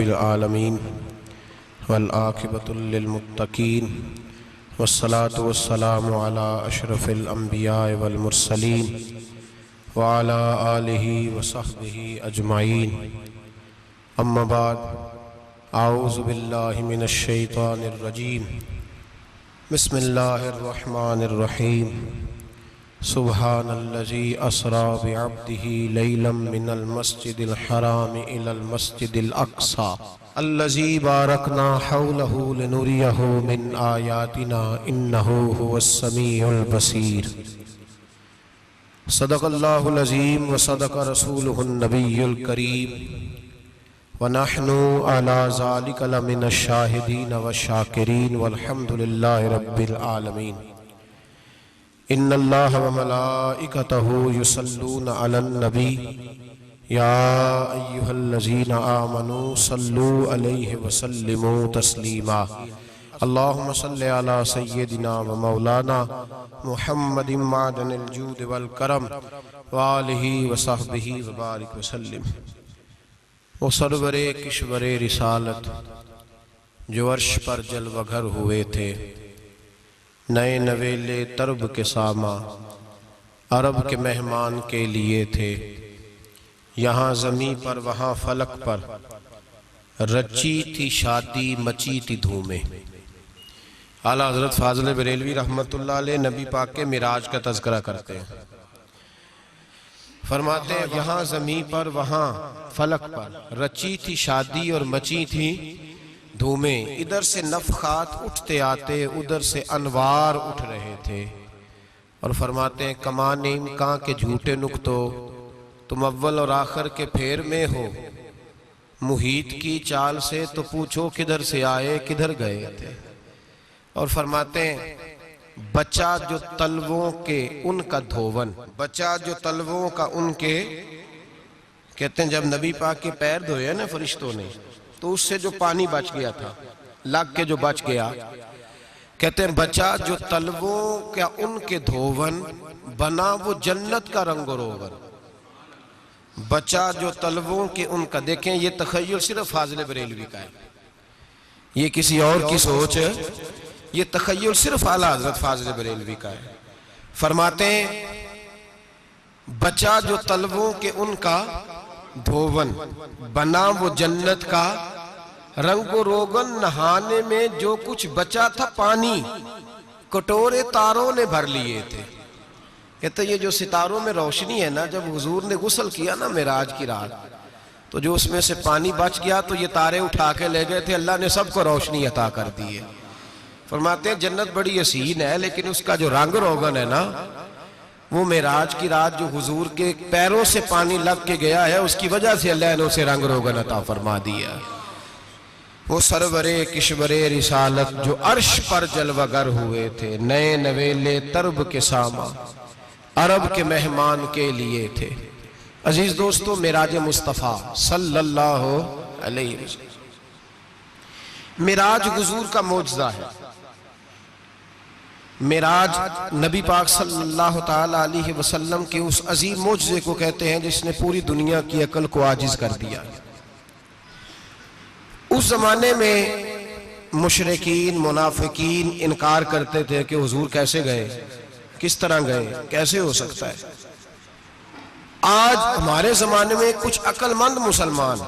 रब्बिल आलमीन वल आक़िबतु लिल मुत्तक़ीन वस्सलातु वस्सलामु अला अशरफिल अंबिया वल मुरसलीन व अला आलिहि व सहबिहि अजमाइन। अम्मा बाद, आऊज़ु बिल्लाहि मिनश शैतानिर रजीम। बिस्मिल्लाहिर रहमानिर रहीम। सुब्हानल्लज़ी अस्रा बिअब्दिही लैलन मिनल मस्जिदिल हराम इलल मस्जिदिल अक़सा अल्लज़ी बारकना हौलहु लिनुरियहु मिन आयातिना इन्नहु हुवस समीउल बसीर। सदक़ल्लाहुल अज़ीम व सदक़ रसूलुहुन नबियुल करीम व नहनु अला ज़ालिका लमिनश शाहिदीन व शाकिरीन वल्हम्दुलिल्लाहि रब्बिल आलमीन। इन्नल्लाह व मलाइकतहु युसल्लूना अलन नबी या अय्युहल्लज़ीना आमनू सल्लू अलैहि व सल्लिमू तस्लीमा। अल्लाहुम्मा सल्लि अला सय्यिदिना व मौलाना मुहम्मदिन मादनिल जूद वल करम व आलिहि व सहबिहि व बारिक व सल्लिम। वो सरवरे किश्वरे रिसालत जो अर्श पर जलवगर हुए थे, नए नवेले तरब के सामा अरब के मेहमान के लिए थे। यहाँ ज़मी पर वहाँ फलक पर रची थी शादी, मची थी धूमें। आला हज़रत फाज़िल बरेलवी रहमतुल्लाह अलैह नबी पाक के मिराज का तज़किरा करते हैं। फरमाते हैं यहाँ ज़मी पर वहाँ फलक पर रची थी शादी और मची थी धूमें। इधर से नफ़खात उठते आते, उधर से अनवार उठ रहे थे। और फरमाते हैं कमाने इम्कां के झूठे नुक्तो, तुम अव्वल और आखिर के फेर में हो। मुहीत की चाल से तो पूछो किधर से आए किधर गए थे। और फरमाते हैं बचा जो तलवों के उनका धोवन, बचा जो तलवों का उनके, कहते हैं जब नबी पाक के पैर धोए ना फरिश्तों ने, तो उससे जो पानी बच गया था, लग के जो बच गया, कहते हैं बचा जो तलवों का उनके धोवन, बना वो जन्नत का रंग रोगन। बचा जो तलवों के उनका। देखें ये तखय्युल सिर्फ फाज़िल बरेलवी का है, ये किसी और की सोच है। ये तखय्युल सिर्फ आला हज़रत फाज़िल बरेलवी का है। फरमाते हैं बचा जो तलवों के उनका धोवन, बना वो जन्नत का रंगो रोगन। नहाने में जो कुछ बचा था पानी, कटोरे तारों ने भर लिए थे। कहते ये जो सितारों में रोशनी है ना, जब हुजूर ने गुस्ल किया ना मेराज की रात, तो जो उसमें से पानी बच गया तो ये तारे उठा के ले गए थे। अल्लाह ने सबको रोशनी अता कर दी है। फरमाते हैं जन्नत बड़ी हसीन है, लेकिन उसका जो रंग रोगन है ना, वो मेराज की रात जो हुजूर के पैरों से पानी लग के गया है, उसकी वजह से अल्लाह ने उसे रंग रोगन अता फरमा दिया। वो सरवरे किश्वरे रिसालत जो अर्श पर जलवगर हुए थे, नए नवेले तरब के सामा अरब के मेहमान के लिए थे। अजीज दोस्तों, मेराज मुस्तफ़ा सल्लल्लाहु अलैहि वसल्लम मेराज हुजूर का मौजज़ा है। मेराज नबी पाक सल्लल्लाहु ताला अलैहि वसल्लम के उस अजीम मौजज़े को कहते हैं जिसने पूरी दुनिया की अकल को आजिज़ कर दिया। उस जमाने में मुशरिकीन मुनाफिकीन इनकार करते थे कि हुजूर कैसे गए, किस तरह गए, कैसे हो सकता है। आज हमारे जमाने में कुछ अक्लमंद मुसलमान,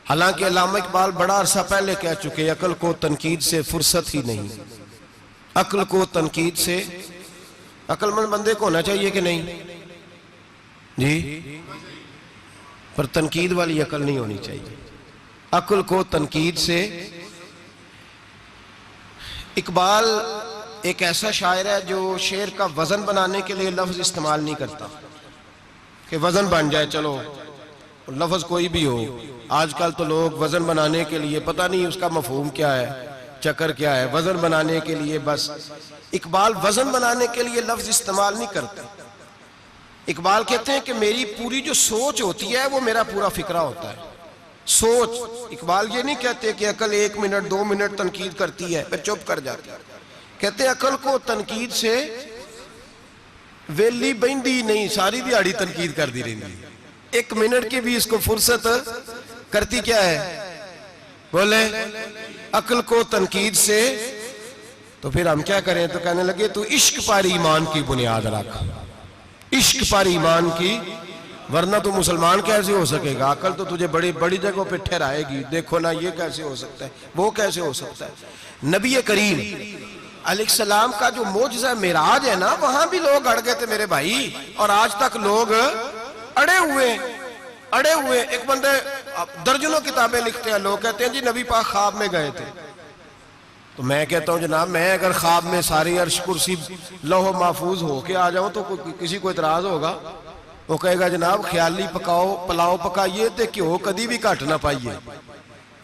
हालांकि अल्लामा इकबाल बड़ा अरसा पहले कह चुके, अकल को तनकीद से फुर्सत ही नहीं। अक्ल को तनकीद से, अक्लमंद बंदे को होना चाहिए कि नहीं जी, पर तनकीद वाली अकल नहीं होनी चाहिए। अक्ल को तनकीद से। इकबाल एक ऐसा शायर है जो शेर का वजन बनाने के लिए लफ्ज इस्तेमाल नहीं करता कि वजन बन जाए, चलो लफ्ज कोई भी हो। आजकल तो लोग वजन बनाने के लिए पता नहीं उसका मफहूम क्या है, चक्कर क्या है, वजन बनाने के लिए बस। इकबाल वजन बनाने के लिए लफ्ज इस्तेमाल नहीं करते। इकबाल कहते हैं कि मेरी पूरी जो सोच होती है वो मेरा पूरा फिक्रा होता है। सोच। इकबाल ये नहीं कहते कि अकल 1 मिनट 2 मिनट तनकीद करती है फिर चुप कर जाती है। कहते अकल को तनकीद से वेली बहती नहीं, सारी दिहाड़ी तनकीद करती रहती है। 1 मिनट की भी इसको फुर्सत करती क्या है, बोले अक्ल को तनकीद से, तो फिर हम क्या करें? तो कहने लगे तू इश्क पर ईमान की बुनियाद रख, इश्क पर ईमान की, वरना तू मुसलमान कैसे हो सकेगा? अकल तो तुझे बड़ी बड़ी जगहों पे ठहराएगी। देखो ना, ये कैसे हो सकता है, वो कैसे हो सकता है। नबी करीम अलैहिस्सलाम का जो मोजज़ा मेराज है ना, वहां भी लोग अड़ गए थे मेरे भाई, और आज तक लोग अड़े हुए। एक बंदे दर्जनों किताबें लिखते हैं, लोग कहते हैं जी नबी पाक ख्वाब में गए थे। तो मैं कहता हूं जनाब, मैं अगर ख्वाब में सारी अर्श कुर्सी लौह महफूज होके आ जाऊं तो किसी को इतराज होगा? वो कहेगा जनाब ख्याली पकाओ, पुलाव पकाइए ते घ्यो कभी भी घट ना पाइए,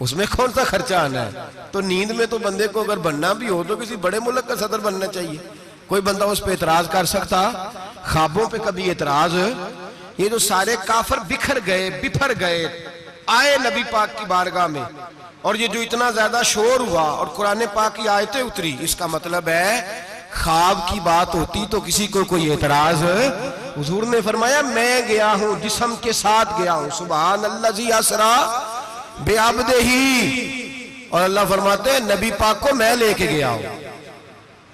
उसमें कौन सा खर्चा आना है। तो नींद में तो बंदे को अगर बनना भी हो तो किसी बड़े मुल्क का सदर बनना चाहिए। कोई बंदा उस पर इतराज कर सकता? ख्वाबों पे कभी इतराज? ये जो सारे काफिर बिफर गए आए नबी पाक की बारगाह में, और ये जो इतना ज्यादा शोर हुआ और कुरान पाक की आयतें उतरी, इसका मतलब है ख्वाब की बात होती तो किसी को कोई एतराज? हुजूर ने फरमाया मैं गया हूं, जिस्म के साथ गया हूं, सुभान अल्लाजी असरा बेअब्दिही। और अल्लाह फरमाते हैं नबी पाक को मैं लेके गया हूं,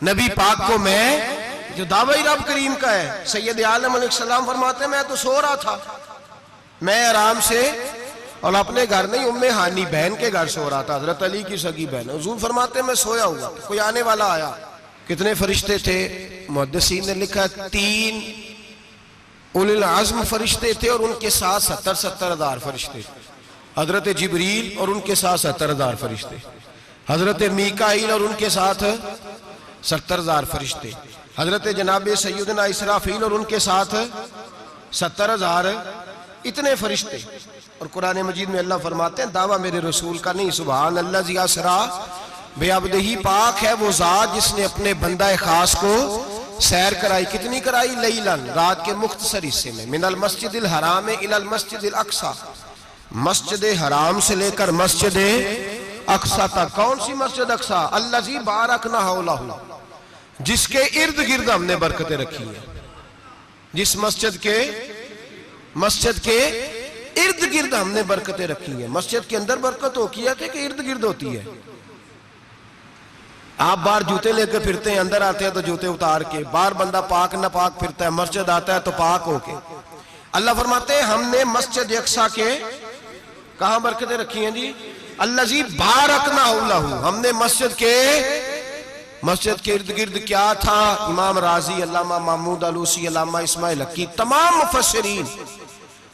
नबी पाक को मैं, जो दावा ही रब करीम का है। सैयद आलम अलैहिस्सलाम फरमाते हैं मैं तो सो रहा था, मैं आराम से, और अपने घर नहीं, उम्मे हानी बहन के घर सो रहा था, हजरत अली की सगी बहन। हुजूर फरमाते मैं सोया हुआ, कोई आने वाला आया। कितने फरिश्ते थे? मुहद्दिसीन ने लिखा 3 उलिल आज़्म फरिश्ते थे, और उनके साथ 70 हजार फरिश्ते। हजरत जिब्रील और उनके साथ 70 हजार फरिश्ते, हजरत मीकाईल और उनके साथ 70 हजार फरिश्ते, हजरत जनाब सैयदना इसराफील और उनके साथ 70 हजार, इतने फरिश्ते। और कुरान मजीद में अल्लाह फरमाते हैं दावा मेरे रसूल का नहीं, सुभान अल्लाह जी असरा बेअब्दिही, पाक है वो जात जिसने अपने बंदा खास को सैर कराई। कितनी कराई? लैलन, रात के मुख्तसर हिस्से में, मिनल मस्जिदिल हराम इलल मस्जिदिल अक्सा, मस्जिद हराम से लेकर मस्जिद अक्सा तक। कौन सी मस्जिद अक्सा? अल्लाजी बारकना हौलहू, जिसके इर्द गिर्द हमने बरकतें रखी है। जिस मस्जिद के इर्द गिर्द हमने बरकतें रखी है। मस्जिद के अंदर बरकत होती है कि इर्द गिर्द होती है? आप बाहर जूते लेकर फिरते हैं, अंदर आते हैं तो जूते उतार के, बाहर बंदा पाक न पाक फिरता है, मस्जिद आता है तो पाक होके। अल्लाह फरमाते हैं हमने मस्जिद अक्सा के कहां बरकतें रखी हैं जी? अल्लाजी बारकना हौलहू, हमने मस्जिद के इर्द गिर्द क्या था? इमाम राजी, अल्लामा महमूद आलूसी, अल्लामा इस्माइल हक्की, तमाम मुफस्सिरीन,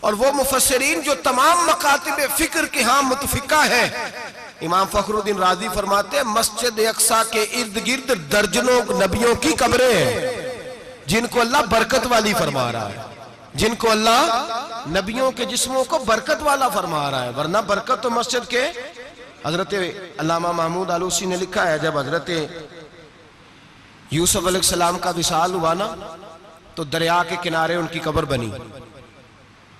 और वो मुफस्सिरीन जो तमाम मकातिब फिक्र के यहाँ मुतफिका है। इमाम फखरुद्दीन राजी फरमाते हैं मस्जिद अक्सा के इर्द गिर्द दर्जनों नबियों की कब्रें हैं जिनको अल्लाह बरकत वाली फरमा रहा है, जिनको अल्लाह नबियों के जिस्मों को बरकत वाला फरमा रहा है। वरना बरकत तो मस्जिद के, हजरत अल्लामा महमूद आलूसी ने लिखा है जब हजरत यूसुफ अलैहिस्सलाम का विसाल हुआ ना, तो दरिया के किनारे उनकी कब्र बनी।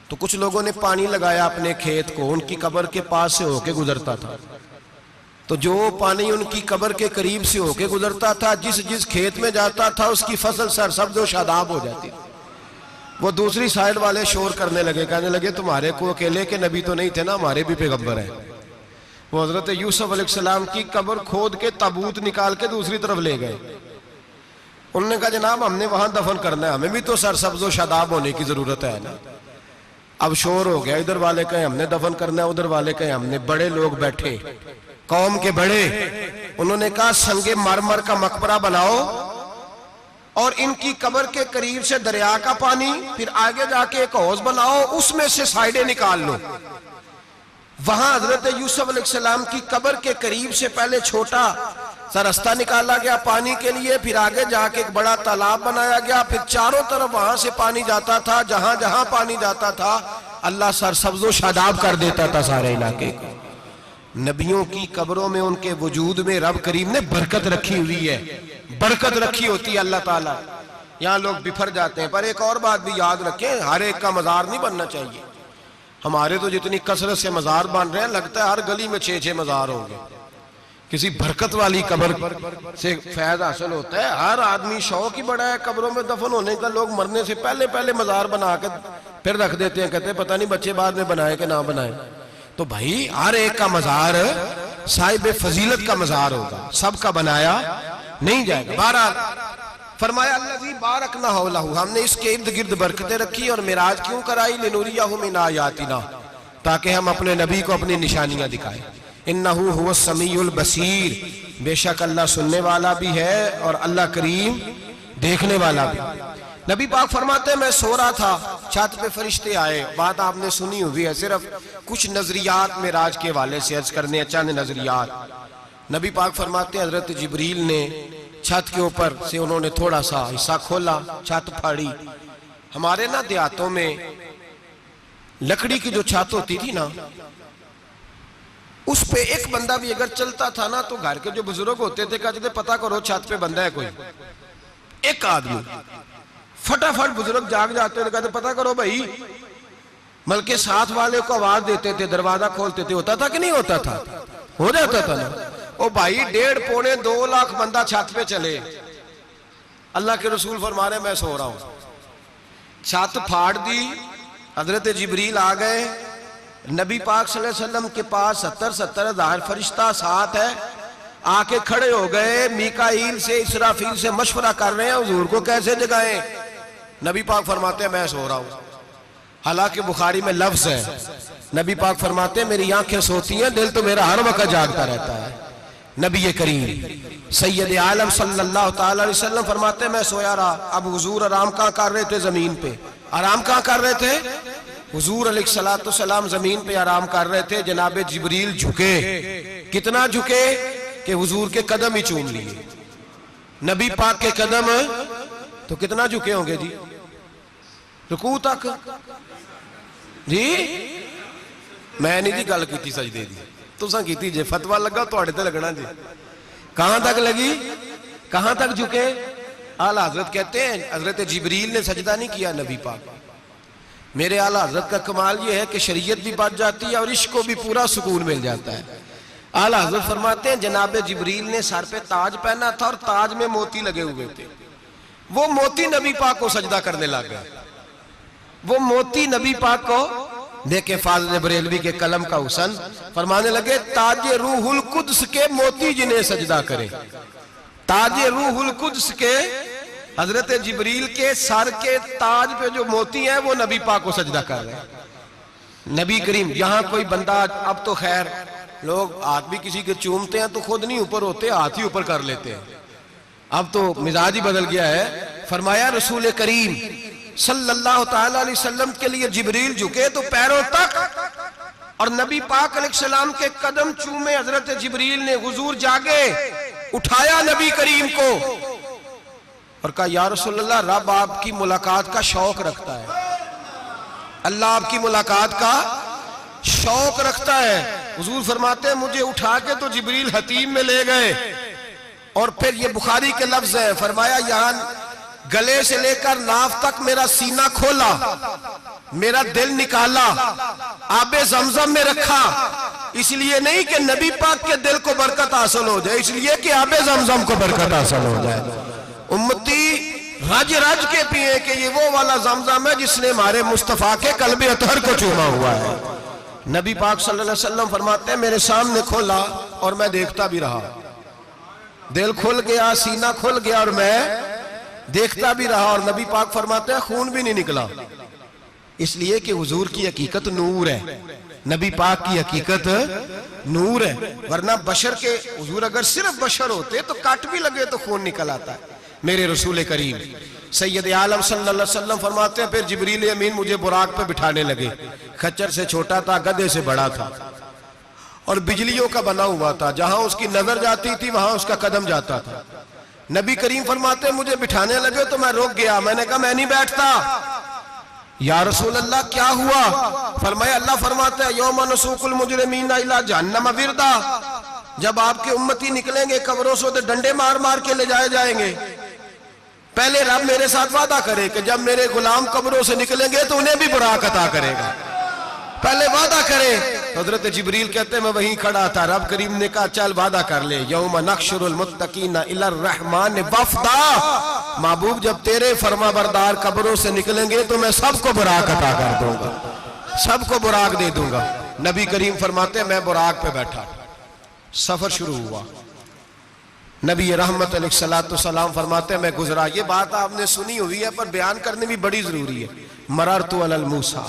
तो कुछ लोगों ने पानी लगाया अपने खेत को, उनकी कब्र के पास से होके गुजरता था। तो जो पानी उनकी कब्र के करीब से होके गुजरता था, जिस खेत में जाता था उसकी फसल सरसब्ज और शादाब हो जाती। वो दूसरी साइड वाले शोर करने लगे, कहने लगे तुम्हारे को अकेले के नबी तो नहीं थे ना, हमारे भी पैगंबर हैं। वो हजरत यूसुफ अलैहिस्सलाम की कब्र खोद के ताबूत निकाल के दूसरी तरफ ले गए। उन्होंने कहा जनाब हमने वहां दफन करना है, हमें भी तो सरसब्ज और शादाब होने की जरूरत है ना। अब शोर हो गया, इधर वाले कहे हमने दफन करना है, उधर वाले कहे हमने। बड़े लोग बैठे, कौम के बड़े, उन्होंने कहा संगे मरमर का मकबरा बनाओ और इनकी कब्र के करीब से दरिया का पानी, फिर आगे जाके एक हौज बनाओ, उसमें से साइडें निकाल लो। वहां हजरत यूसुफ अलैहिस्सलाम की कब्र के करीब से पहले छोटा सा रास्ता निकाला गया पानी के लिए, फिर आगे जाके एक बड़ा तालाब बनाया गया, फिर चारों तरफ वहां से पानी जाता था। जहां जहां पानी जाता था अल्लाह सरसब्ज़ो शादाब कर देता था सारे इलाके को। नबियों की कब्रों में, उनके वजूद में रब करीम ने बरकत रखी हुई है, बरकत रखी होती है अल्लाह ताला। यहाँ लोग बिफर जाते हैं। पर एक और बात भी याद रखें, हर एक का मजार नहीं बनना चाहिए। हमारे तो जितनी कसरत से मजार बन रहे हैं, लगता है हर गली में 6-6 मजार होंगे। किसी बरकत वाली कब्र से फैज हासिल होता है। हर आदमी शौक ही बड़ा है कब्रों में दफन होने का। लोग मरने से पहले पहले मजार बना के फिर रख देते हैं, कहते हैं पता नहीं बच्चे बाद में बनाए कि ना बनाए। तो भाई हर एक का मजार साहिब फजीलत का मज़ार होगा, सबका बनाया नहीं जाएगा। बहरहाल फरमाया अल्लज़ी बारकना हौलहू, हमने इसके इर्द गिर्द बरकतें रखी और मिराज क्यों कराई, लिनुरियहु मिन आयातिना, ताकि हम अपने नबी को अपनी निशानियां दिखाएं। इन्नहु हुवस समीउल बसीर, बेशक अल्लाह सुनने वाला भी है और अल्लाह करीम देखने वाला भी। नबी पाक फरमाते हैं मैं सो रहा था, छत पे फरिश्ते आए, बात आपने सुनी हुई है, सिर्फ कुछ नजरियात मेराज के हवाले से अर्ज करने, चंद नजरियात। नबी पाक फरमाते हैं हजरत जिब्रील ने छत के ऊपर से उन्होंने थोड़ा सा हिस्सा खोला, छत फाड़ी। हमारे ना देहातों में लकड़ी की जो छत होती थी ना, उस पे एक बंदा भी अगर चलता था ना तो घर के जो बुजुर्ग होते थे कहते थे पता करो छत पे बंदा है कोई। एक आदमी फटाफट बुजुर्ग जाग जाते थे, कहते पता करो भाई, बल्कि साथ वाले को आवाज देते थे, दरवाजा खोलते थे। होता था कि नहीं होता था? हो जाता था ना। ओ भाई 1.5 पौने 2 लाख बंदा छत पे चले, अल्लाह के रसूल फरमा रहे मैं सो रहा हूं, छत फाड़ दी, हजरत जिब्रील आ गए, नबी पाक सल्लल्लाहु अलैहि वसल्लम के पास 70 हज़ार फरिश्ता साथ है, आके खड़े हो गए, मीकाईल से इसराफील से मशवरा कर रहे हैं हुजूर को कैसे जगाएं। नबी पाक फरमाते हैं मैं सो रहा हूं। हालांकि बुखारी में लफ्ज है, नबी पाक फरमाते हैं मेरी आंखें सोती हैं, दिल तो मेरा हर वक्त जागता रहता है। नबी करीम सैयद आलम सल्लल्लाहु ताला अलैहि वसल्लम फरमाते हैं मैं सोया रहा। अब हुजूर आराम कहाँ कर रहे थे? जमीन पे। आराम कहाँ कर रहे थे? हुजूर अलैहिस्सलातु वस्सलाम जमीन पे आराम कर रहे थे। जनाबे जिब्रील झुके, कितना झुके कि हुजूर के कदम ही चूम लिए। नबी पाक के कदम तो कितना झुके होंगे जी, रुकू तक जी। मैं नहीं जी गल की सजदे दी, तुसां कीती जे, फतवा लगा तुहाडे ते लगना जी। कहां तक लगी, कहां तक झुके? आला हजरत कहते हैं हजरत जिब्रील ने सजदा नहीं किया नबी पाक। मेरे आला हजरत का कमाल ये है कि शरीयत भी बच जाती है और इश्क को भी पूरा सुकून मिल जाता है। आला हजरत फरमाते हैं जनाब जिब्रील ने सर पे ताज पहना था और ताज में मोती लगे हुए थे। वो मोती नबी पाक को सजदा करने लग गए। वो मोती नबी पाक को देखे, फाज़िल बरेलवी के कलम का हुसन फरमाने लगे ताजे रूहुल कुद्स के मोती जिन्हें सजदा करे। ताजे रूहुल कुद्स के हजरत जिब्रील के सर के ताज पे जो मोती हैं वो नबी पाक को सजदा कर रहे हैं। नबी करीम यहाँ कोई बंदा, अब तो खैर लोग हाथ भी किसी के चूमते हैं तो खुद नहीं ऊपर होते, हाथ ही ऊपर कर लेते हैं। अब तो मिजाज ही बदल गया है। फरमाया रसूल करीम सल्लल्लाहु ताला अलैहि वसल्लम के लिए जिब्रील झुके तो पैरों तक और नबी पाक अलैहिस्सलाम के कदम चूमे। हजरत जिब्रील ने हुजूर जागे, उठाया नबी करीम को और कहा या रसूल अल्लाह, रब आपकी मुलाकात का शौक रखता है, अल्लाह आपकी मुलाकात का शौक रखता है। हुजूर फरमाते हैं मुझे उठा के तो जिब्रील हतीम में ले गए और फिर ये बुखारी के लफ्ज है, फरमाया यहाँ गले से लेकर नाफ तक मेरा सीना खोला, मेरा दिल निकाला, आबे ज़मज़म में रखा। इसलिए नहीं कि नबी पाक के दिल को बरकत हासिल हो जाए, इसलिए कि आबे ज़मज़म को बरकत हासिल हो जाए। उम्मती रज रज के पिए कि ये वो वाला ज़मज़म है जिसने हमारे मुस्तफ़ा के कल्बे अतहर को चूमा हुआ है। नबी पाक सल्लल्लाहु अलैहि वसल्लम फरमाते हैं मेरे सामने खोला और मैं देखता भी रहा, दिल खुल गया, सीना खुल गया और मैं देखता भी रहा। और नबी पाक फरमाते हैं खून भी नहीं निकला, इसलिए कि हुजूर की हकीकत नूर है, नबी पाक की हकीकत नूर है। वरना बशर के हुजूर अगर सिर्फ बशर होते तो काट भी लगे तो खून निकल आता है। मेरे रसूल करीम सैयद आलम सल्लल्लाहु अलैहि वसल्लम फरमाते हैं फिर जिब्रील अमीन मुझे बुराक पे बिठाने लगे। खच्चर से छोटा था, गधे से बड़ा था और बिजलियों का बना हुआ था, जहां उसकी नजर जाती थी वहां उसका कदम जाता था। नबी करीम फरमाते मुझे बिठाने लगे तो मैं रुक गया, मैंने कहा मैं नहीं बैठता। या रसूल अल्लाह क्या हुआ? फरमाया अल्लाह फरमाते हैं यौम नसूकुल मुजरिमीना इला जहन्नम विरदा, जब आपके उम्मती निकलेंगे कब्रों से तो डंडे मार मार के ले जाए जाएंगे। पहले रब मेरे साथ वादा करे कि जब मेरे गुलाम कब्रों से निकलेंगे तो उन्हें भी बुराक अता करेगा, पहले वादा करे। हजरत जिब्रील कहते मैं वहीं खड़ा था, रब करीम ने कहा चल वादा कर ले, यौम नहशुरुल मुत्तकीना इलर रहमान वफदा, महबूब जब तेरे फरमा बरदार कब्रों से निकलेंगे तो मैं सबको बुराक अता कर दूंगा, सबको बुराक दे दूंगा। नबी करीम फरमाते मैं बुराक पे बैठा, सफर शुरू हुआ। नबी रहमत अलैहिस्सलाम फरमाते हैं, मैं गुजरा। ये बात आपने सुनी हुई है पर बयान करनी भी बड़ी जरूरी है। मररतु अलल मूसा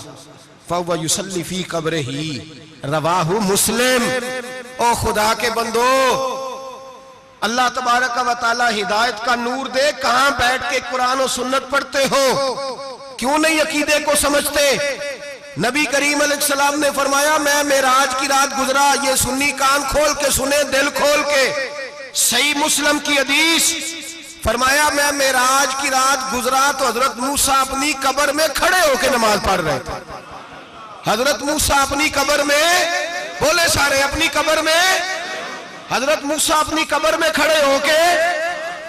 फहुव युसल्ली फी कब्रिही, रवाहु मुस्लिम। ओ खुदा के बंदो, अल्लाह तबारक व तआला हिदायत का नूर दे, कहां बैठ के कुरान और सुन्नत पढ़ते हो? क्यों नहीं अकीदे को समझते? नबी करीम अलैहिस्सलाम ने फरमाया, मैं मेराज की रात गुजरा। ये सुन्नी कान खोल के सुने, दिल खोल के। सही मुस्लिम की हदीस, फरमाया मैं मेराज की रात गुजरा तो हजरत मूसा अपनी कब्र में खड़े होकर नमाज पढ़ रहे थे। हजरत मूसा अपनी कब्र में, बोले सारे, अपनी कब्र में, हजरत मूसा अपनी कब्र में खड़े होके।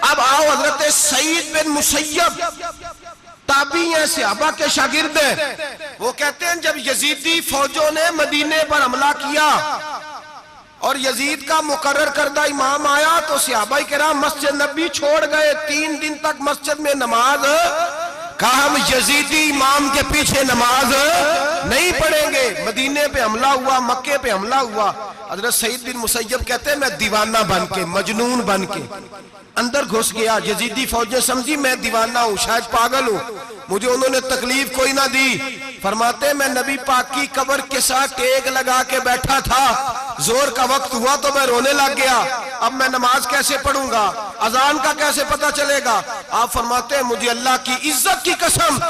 अब आओ, हजरत सईद बिन मुसय्यब ताबी हैं, सहाबा के शागिर्द हैं। वो कहते हैं जब यजीदी फौजों ने मदीने पर हमला किया और यजीद का मुकर्रर करदा इमाम आया तो सहाबा किराम मस्जिद नबी छोड़ गए। 3 दिन तक मस्जिद में नमाज, कहा हम यजीदी इमाम के पीछे नमाज नहीं पढ़ेंगे। मदीने पे हमला हुआ, मक्के पे हमला हुआ। हजरत सईद बिन मुसय्यब कहते हैं मैं दीवाना बन के, मजनून बन के अंदर घुस गया। यजीदी फौजें समझी मैं दीवाना हूं, शायद पागल हूं, मुझे उन्होंने तकलीफ कोई ना दी। फरमाते मैं नबी पाक की कब्र के साथ टेक लगा के बैठा था। जोर का वक्त हुआ तो मैं रोने लग गया। अब मैं नमाज कैसे पढ़ूंगा, अजान का कैसे पता चलेगा? आप फरमाते हैं मुझे अल्लाह की इज्जत की कसम,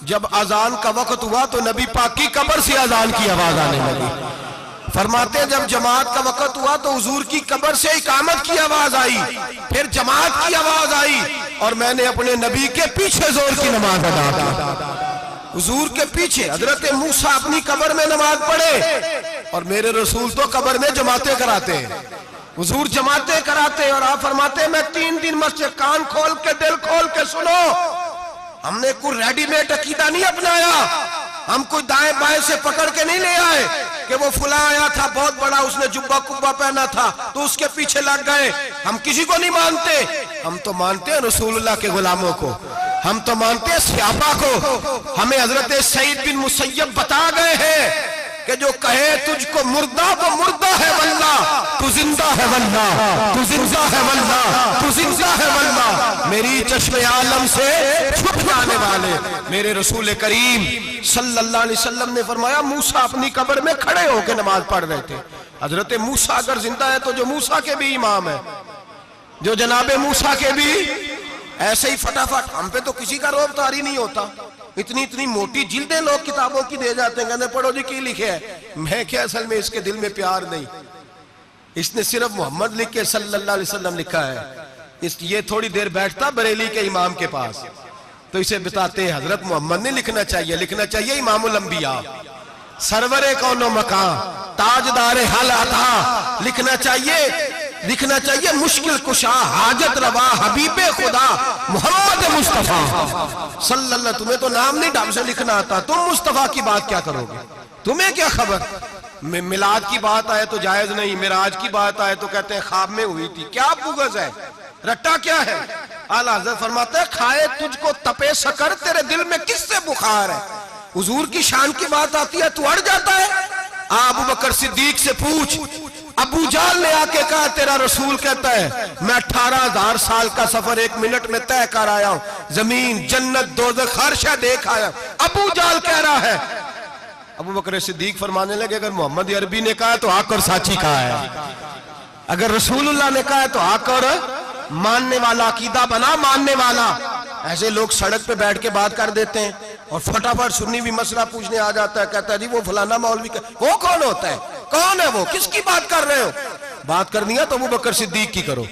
जब अजान का वक्त हुआ तो नबी पाक की कब्र से अजान की आवाज आने लगी। फरमाते जब जमात का वक्त हुआ तो हुजूर की कब्र से इकामत की आवाज आई, फिर जमात की आवाज आई और मैंने अपने नबी के पीछे जोर की नमाज अदा की। हुजूर के पीछे हजरत मूसा अपनी कब्र में नमाज पढ़े और मेरे रसूल तो कब्र में जमातें कराते हैं। हुजूर जमातें कराते और आप फरमाते मैं 3 दिन मस्जिद, कान खोल के, दिल खोल के सुनो। हमने कोई रेडीमेड अकीदा नहीं अपनाया, हम कोई दाएं बाएं से पकड़ के नहीं ले आए कि वो फुला आया था बहुत बड़ा, उसने जुब्बा कुब्बा पहना था तो उसके पीछे लग गए। हम किसी को नहीं मानते, हम तो मानते हैं रसूलुल्लाह के गुलामों को, हम तो मानते हैं सहाबा को। हमें हजरत सईद बिन मुसय्यब बता गए हैं कि जो कहे तुझको मुर्दा वो मुर्दा है वल्ला, तू जिंदा है वल्ला, तू जिंदा है वल्ला, तू जिंदा है वल्ला। मेरी चश्मे आलम से छुप जाने वाले मेरे रसूल करीम सल्लल्लाहु अलैहि वसल्लम ने फरमाया मूसा अपनी कब्र में खड़े होकर नमाज पढ़ रहे थे। हजरत मूसा अगर जिंदा है तो जो मूसा के भी इमाम है, जो जनाबे मूसा के भी ऐसे ही फटाफट। हम पे तो किसी का रोब तारी नहीं होता। इतनी इतनी मोटी जिल्दें लोग किताबों की दे जाते हैं, कहते पढ़ो जी की लिखे है। मैं क्या, असल में इसके दिल में प्यार नहीं, इसने सिर्फ मोहम्मद लिख के सल्लल्लाहु अलैहि वसल्लम लिखा है। ये थोड़ी देर बैठता बरेली के इमाम के पास तो इसे बताते हैं हजरत मोहम्मद ने लिखना चाहिए, लिखना चाहिए इमामुल अंबिया, सरवरे कौनो मकान, ताजदारे हल अता, लिखना चाहिए, लिखना चाहिए मुश्किल कुशा, हाजत रवा, हबीबे खुदा मोहम्मद मुस्तफा सल्लल्लाहु। तुम्हें तो नाम नहीं ढंग से लिखना आता, तुम मुस्तफा की बात क्या करोगे? तुम्हें क्या खबर? मिलाद की बात आए तो जायज नहीं, मिराज की बात आए तो कहते हैं ख्वाब में हुई थी। क्या बुगज है, रट्टा क्या है? आला हज़रत फरमाते हैं खाए तुझको तपे सकर, तेरे दिल में किससे बुखार है? हुजूर की शान की बात आती है तू अड़ जाता है। अबू बकर सिद्दीक से पूछ, अबू जाल ने आके कहा तेरा रसूल कहता है मैं 18,000 साल का सफर 1 मिनट में तय कर आया हूं, जमीन जन्नत दोज़ख हर शय देख आया। अबू जाल कह रहा है। अबू बकर सिद्दीक फरमाने लगे अगर मोहम्मद अरबी ने कहा है तो आकर साची कहा है, अगर रसूलुल्लाह ने कहा है तो आकर मानने वाला, अकीदा बना मानने वाला। ऐसे लोग सड़क पे बैठ के बात कर देते हैं और फटाफट सुन्नी भी मसला पूछने आ जाता है, कहता है जी वो फलाना मौलवी का, वो कौन होता है, कौन है वो, किसकी बात कर रहे हो? बात करनी है तो अबू बकर सिद्दीक की करो,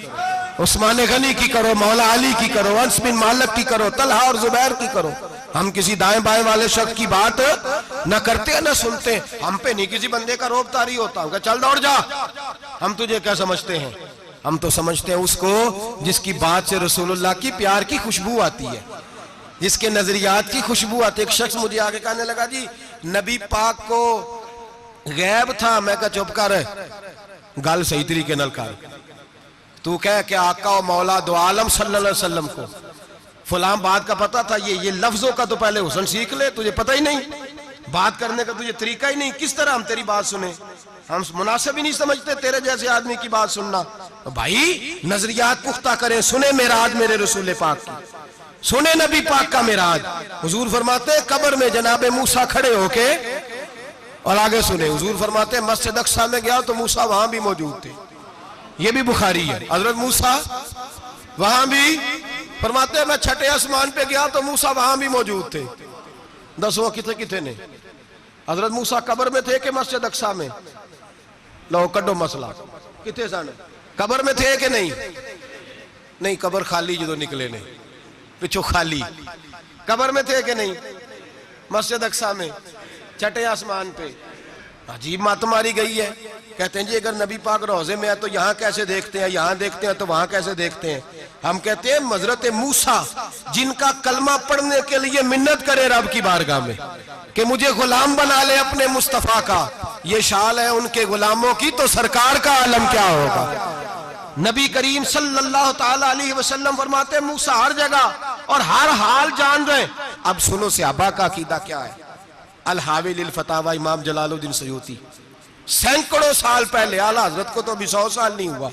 उस्मान गनी की करो, मौला अली की करो, अनस बिन मालिक की करो, तलहा और जुबैर की करो। हम किसी दाएं बाएं वाले शख्स की बात न करते न सुनते। हम पे नहीं किसी बंदे का रोब तारी होता, चल दौड़ जा, हम तुझे क्या समझते हैं? हम तो समझते हैं उसको जिसकी बात से रसूलुल्लाह की प्यार की खुशबू आती है, जिसके नजरियात की खुशबू आती है। एक शख्स मुझे आगे कहने लगा जी नबी पाक को गैब था। मैं कहा चुप कर, गल सही तरीके नाल कर। तू कह के आका और मौला दो आलम सल्लल्लाहु अलैहि वसल्लम को फलां बात का पता था, ये लफ्जों का तो पहले हुस्न सीख ले, तुझे पता ही नहीं, बात करने का तुझे तरीका ही नहीं, किस तरह हम तेरी बात सुने? हम मुनासिब ही नहीं समझते तेरे जैसे आदमी की बात सुनना। तो भाई नजरियात पुख्ता करें, सुने मेराज मेरे रसूल पाक की, सुने नबी पाक का मेराज। हुजूर फरमाते कब्र में जनाबे मूसा खड़े होके, और आगे सुने हुजूर फरमाते मस्जिद अक्सा में गया तो मूसा वहां भी मौजूद थे। ये भी बुखारी है। हजरत मूसा वहां भी फरमाते मैं छठे आसमान पे गया तो मूसा वहां भी मौजूद थे। दसों कितने कितने ने? हजरत मूसा कब्र में थे कि मस्जिद अक्सा में? लो कड्डो मसला, कितने सन कब्र में थे कि नहीं? नहीं, कब्र खाली जो निकले ने पिछो खाली। कब्र में थे कि नहीं? मस्जिद अक्सा में छठे आसमान पे। अजीब मात मारी गई है। कहते हैं जी अगर नबी पाक रोजे में है तो यहाँ कैसे देखते हैं, यहाँ देखते हैं तो वहां कैसे देखते हैं? हम कहते हैं हजरत मूसा जिनका कलमा पढ़ने के लिए मिन्नत करे रब की बारगाह में कि मुझे गुलाम बना ले अपने मुस्तफा का, ये शाल है उनके गुलामों की, तो सरकार का आलम क्या होगा? नबी करीम सल्लल्लाहु ताला अलैहि वसल्लम फरमाते मूसा हर जगह और हर हाल जान रहे। अब सुनो सहाबा का अकीदा क्या है। अल हावी लिल फतावा इमाम जलालुद्दीन सयूती सैकड़ों साल पहले, आला हजरत को तो अभी 100 साल नहीं हुआ,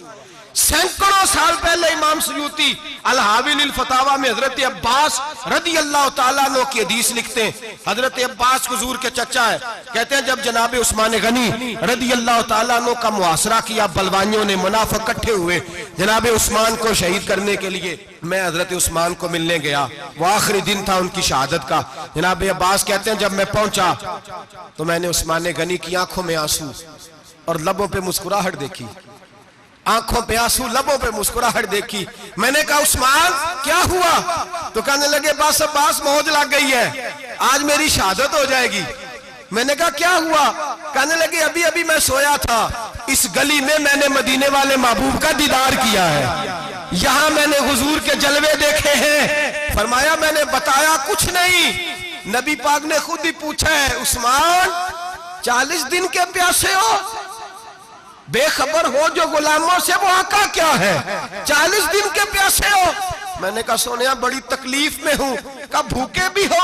सैकड़ों साल पहले इमाम सयूती अल हावी लिल फतावा में हजरत अब्बास रदी अल्लाह ताला अन्हु की हदीस लिखते हैं। हजरत अब्बास हुजूर के चचा है। कहते हैं जब जनाब उस्मान गनी रदी अल्लाह ताला अन्हु का मुआसरा किया, बलवानियों ने मुनाफिक इकट्ठे हुए जनाब उस्मान को शहीद करने के लिए, मैं हजरत उस्मान को मिलने गया। वो आखिरी दिन था उनकी शहादत का। जनाब अब्बास कहते हैं जब मैं पहुंचा तो मैंने उस्मान गनी की आंखों में आंसू और लबों पे मुस्कुराहट देखी, आंखों पे आंसू लबों पे मुस्कुराहट देखी। मैंने कहा उस्मान क्या हुआ? तो कहने लगे बस अब्बास मौज लग गई है, आज मेरी शहादत हो जाएगी। मैंने कहा क्या हुआ? कहने लगे अभी अभी मैं सोया था, इस गली में मैंने मदीने वाले महबूब का दीदार किया है, यहाँ मैंने हुजूर के जलवे देखे हैं। फरमाया मैंने बताया कुछ नहीं, नबी पाक ने खुद ही पूछा है उस्मान 40 दिन के प्यासे हो, बेखबर हो जो गुलामों से, वो आका क्या है? 40 दिन के प्यासे हो। मैंने कहा सोनिया बड़ी तकलीफ में हूं। कहा भूखे भी हो?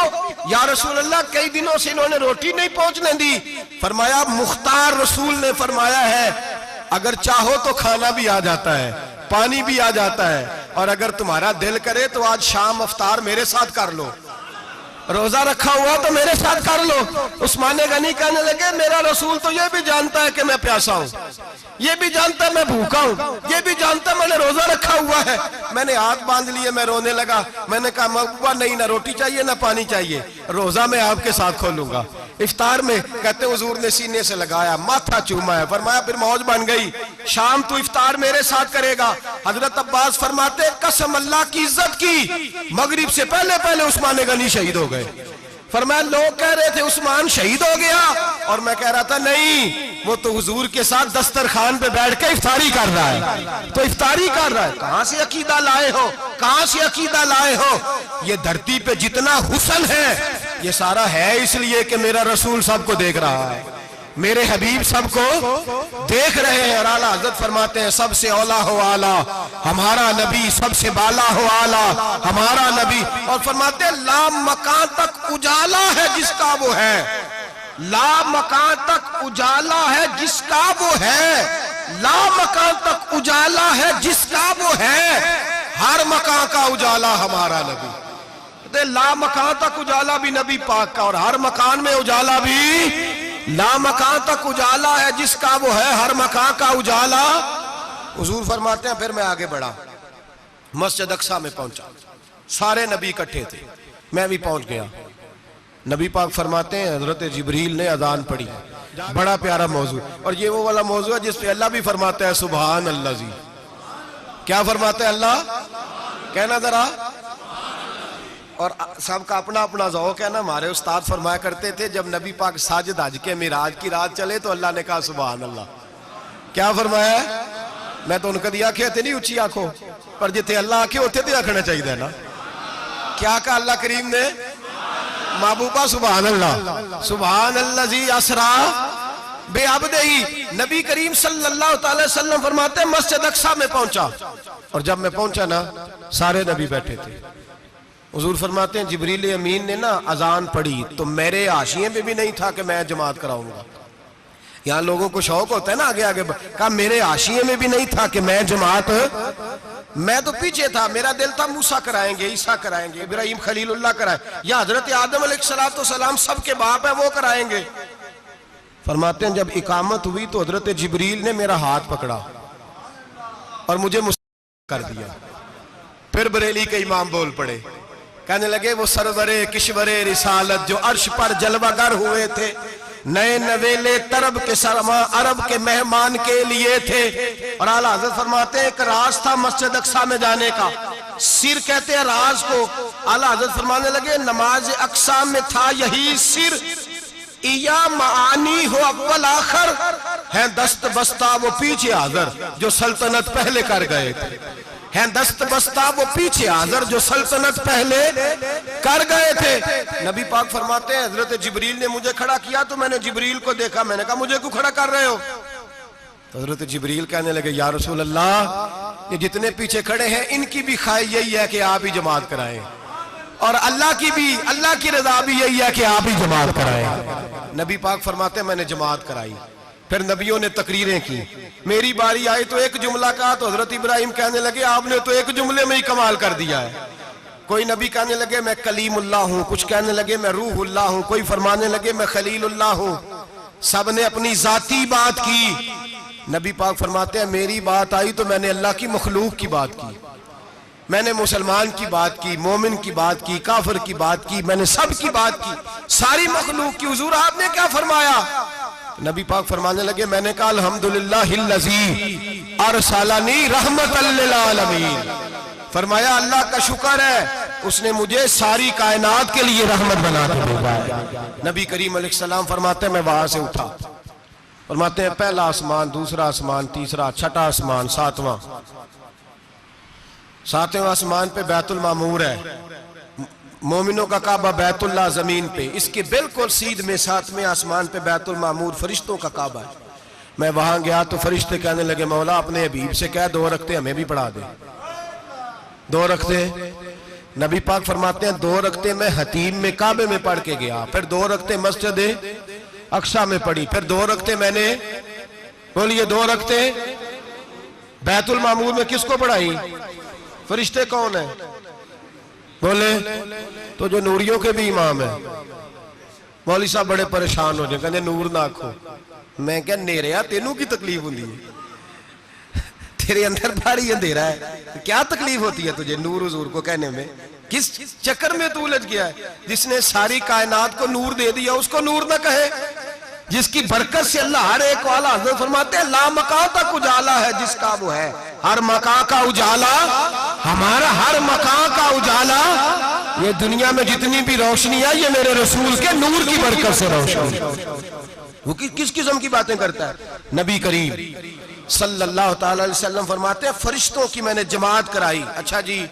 या रसूल अल्लाह कई दिनों से इन्होंने रोटी नहीं पहुंचने दी। फरमाया मुख्तार रसूल ने फरमाया है अगर चाहो तो खाना भी आ जाता है, पानी भी आ जाता है, और अगर तुम्हारा दिल करे तो आज शाम अफ्तार मेरे साथ कर लो, रोजा रखा हुआ तो मेरे साथ कर लो। उस्मान गनी कहने लगे मेरा रसूल तो ये भी जानता है कि मैं प्यासा हूँ, ये भी जानता है मैं भूखा हूँ, ये भी जानता है मैंने रोजा रखा हुआ है। मैंने हाथ बांध लिए, मैं रोने लगा। मैंने कहा महबूबा नहीं, ना रोटी चाहिए ना पानी चाहिए, रोजा मैं आपके साथ खोलूंगा। इफ्तार में कहते हुजूर ने सीने से लगाया, माथा चूमा है, फरमाया फिर मौज बन गई, शाम तू इफ्तार मेरे साथ करेगा। हजरत अब्बास फरमाते कसम अल्लाह की इज्जत की, मगरिब से पहले पहले उस्मान गनी शहीद हो गए। फरमाया लोग कह रहे थे उस्मान शहीद हो गया, और मैं कह रहा था नहीं, वो तो हुजूर के साथ दस्तरखान पे बैठ के इफ्तारी कर रहा है। तो इफ्तारी कर रहा है, कहां से अकीदा लाए हो, कहां से अकीदा लाए हो? ये धरती पे जितना हुस्न है ये सारा है इसलिए कि मेरा रसूल सबको देख रहा है, मेरे हबीब सबको देख रहे हैं। और आला हजरत फरमाते हैं सबसे औला हो आला हमारा नबी, सबसे बाला हो आला हमारा नबी। और फरमाते हैं ला मकान तक उजाला है जिसका वो है, ला मकान तक उजाला है जिसका वो है, ला मकान तक उजाला है जिसका वो है, हर मकान का उजाला हमारा नबी। ला मकान तक उजाला भी नबी पाक का, और हर मकान में उजाला भी, ला मकान तक उजाला है जिसका वो है, हर मकान का उजाला। हुजूर फरमाते हैं फिर मैं आगे बढ़ा, मस्जिद अक्सा में पहुंचा, सारे नबी इकट्ठे थे, मैं भी पहुंच गया। नबी पाक फरमाते हैं हजरत जिब्रील ने अजान पढ़ी, बड़ा प्यारा मौजू, और ये वो वाला मौजू है जिसपे अल्लाह भी फरमाता है सुभान अल्लाह जी। क्या फरमाते हैं अल्लाह? कहना जरा। और सबका अपना अपना ज़ौक़ है ना। हमारे उस्ताद फरमाया करते थे जब नबी पाक साजिद हज के मिराज की रात चले तो अल्लाह ने कहा सुभान अल्लाह। क्या फरमाया? मैं तो उनका दिया आखे थे नहीं उची आखो, पर जिथे अल्लाह आखे उथे तो आखना चाहिए ना। क्या कहा अल्लाह करीम ने? महबूबा सुभान अल्लाह, सुभान अल्लाह जी असरा बेअब्दिही। नबी करीम सल्लल्लाहु अलैहि वसल्लम फरमाते मस्जिद अक्सा में पहुंचा, और जब मैं पहुंचा ना सारे नबी बैठे थे। हुजूर फरमाते हैं जिब्रील अमीन ने ना अजान पढ़ी तो मेरे हाशिए पे भी नहीं था कि मैं जमात कराऊंगा, यहाँ लोगों को शौक होता है ना आगे आगे, कहा मेरे आशिये में भी नहीं था कि मैं जमात, मैं तो पीछे था, मेरा दिल था मूसा कराएंगे, ईसा कराएंगे, इब्राहिम खलीलुल्लाह कराए, या हजरत आदम अलैहिस्सलाम सबके बाप है वो कराएंगे। फरमाते हैं जब इकामत हुई तो हजरत जिब्रील ने मेरा हाथ पकड़ा और मुझे कर दिया। फिर बरेली के इमाम बोल पड़े, कहने लगे वो सरवरे किश्वरे रिसालत जो अर्श पर जलवागर हुए थे, नए नवेले तरब के सरमा अरब के मेहमान के लिए थे। और आला हज़रत फरमाते हैं एक राज था मस्जिद अक्सा में जाने का, सिर कहते हैं राज को। आला हज़रत फरमाने लगे नमाज अक्सा में था यही सिर, इया मानी हो अव्वल आखिर, है दस्त बस्ता वो पीछे हाज़िर जो सल्तनत पहले कर गए थे, है दस्त बस्ता वो पीछे हाज़िर जो सल्तनत पहले कर गए थे। नबी पाक फरमाते हैं हजरत जिब्रील ने मुझे खड़ा किया तो मैंने जिब्रील को देखा, मैंने कहा मुझे क्यों खड़ा कर रहे हो? तो हजरत जिब्रील कहने लगे या रसूल अल्लाह, ये जितने पीछे खड़े हैं इनकी भी ख्वाहिश यही है कि आप ही जमात कराएं, और अल्लाह की भी, अल्लाह की रजा भी यही है कि आप ही जमात कराएं। नबी पाक फरमाते हैं मैंने जमात कराई, फिर नबियों ने तकरीरें की, मेरी बारी आई तो एक जुमला कहा तो हजरत इब्राहिम कहने लगे आपने तो एक जुमले में ही कमाल कर दिया है। कोई नबी कहने लगे मैं कलीमुल्लाह हूं, कुछ कहने लगे मैं रूहुल्लाह हूं, कोई फरमाने लगे मैं खलीलुल्लाह हूं। सब ने अपनी जाती बात की। नबी पाक फरमाते हैं मेरी बात आई तो मैंने अल्लाह की मखलूक की बात की, मैंने मुसलमान की बात की, मोमिन की बात की, काफिर की बात की, मैंने सब की बात की, सारी मखलूक की। हुजूर आपने क्या फरमाया? नबी पाक फरमाने लगे मैंने कहा अल्हम्दुलिल्लाहिल्लज़ी अरसलनी रहमतल लिल आलमीन, फरमाया अल्लाह का शुक्र है उसने मुझे सारी कायनात के लिए रहमत बना के भेजा है। नबी करीम अलैहिस्सलाम फरमाते हैं मैं वहां से उठा, फरमाते हैं पहला आसमान, दूसरा आसमान, तीसरा, छठा आसमान, सातवें आसमान पे बैतुल मामूर है, मोमिनों का काबा बैतुल्लाह जमीन पे, इसके बिल्कुल सीध में सातवें आसमान पे बैतुल मामूर फरिश्तों का काबा है। मैं वहां गया तो फरिश्ते कहने लगे मौला अपने हबीब से कह 2 रखते हमें भी पढ़ा दे। 2 रखते नबी पाक फरमाते हैं 2 रखते मैं हतीम में काबे में पढ़ के गया, फिर 2 रखते मस्जिद अक्सा में पढ़ी, फिर 2 रखते मैंने, बोलिए 2 रखते बैतुल मामूर में किसको पढ़ाई? फरिश्ते कौन है बोले? तो जो नूरियों के भी इमाम है। मौलवी साहब बड़े परेशान हो जाए, कहते नूर ना आखो। मैं क्या नेरिया तेनू की तकलीफ होती है? तेरे अंदर भारी अंधेरा है, क्या तकलीफ होती है तुझे नूर हुजूर को कहने में? किस चक्कर में तू उलझ गया है? जिसने सारी कायनात को नूर दे दिया उसको नूर ना कहे, जिसकी बरकत से अल्लाह हर एक वाला, हज़रत फरमाते हैं ला मकां तक उजाला है जिसका वो है, हर मकां का उजाला हमारा, हर मकां का उजाला, ये दुनिया में जितनी भी रोशनी है ये मेरे रसूल के नूर की बरकत से रोशनी। वो किस किस्म की बातें करता है? नबी करीम सल्लल्लाहु अलैहि वसल्लम फरमाते हैं फरिश्तों की मैंने जमात कराई। अच्छा जी,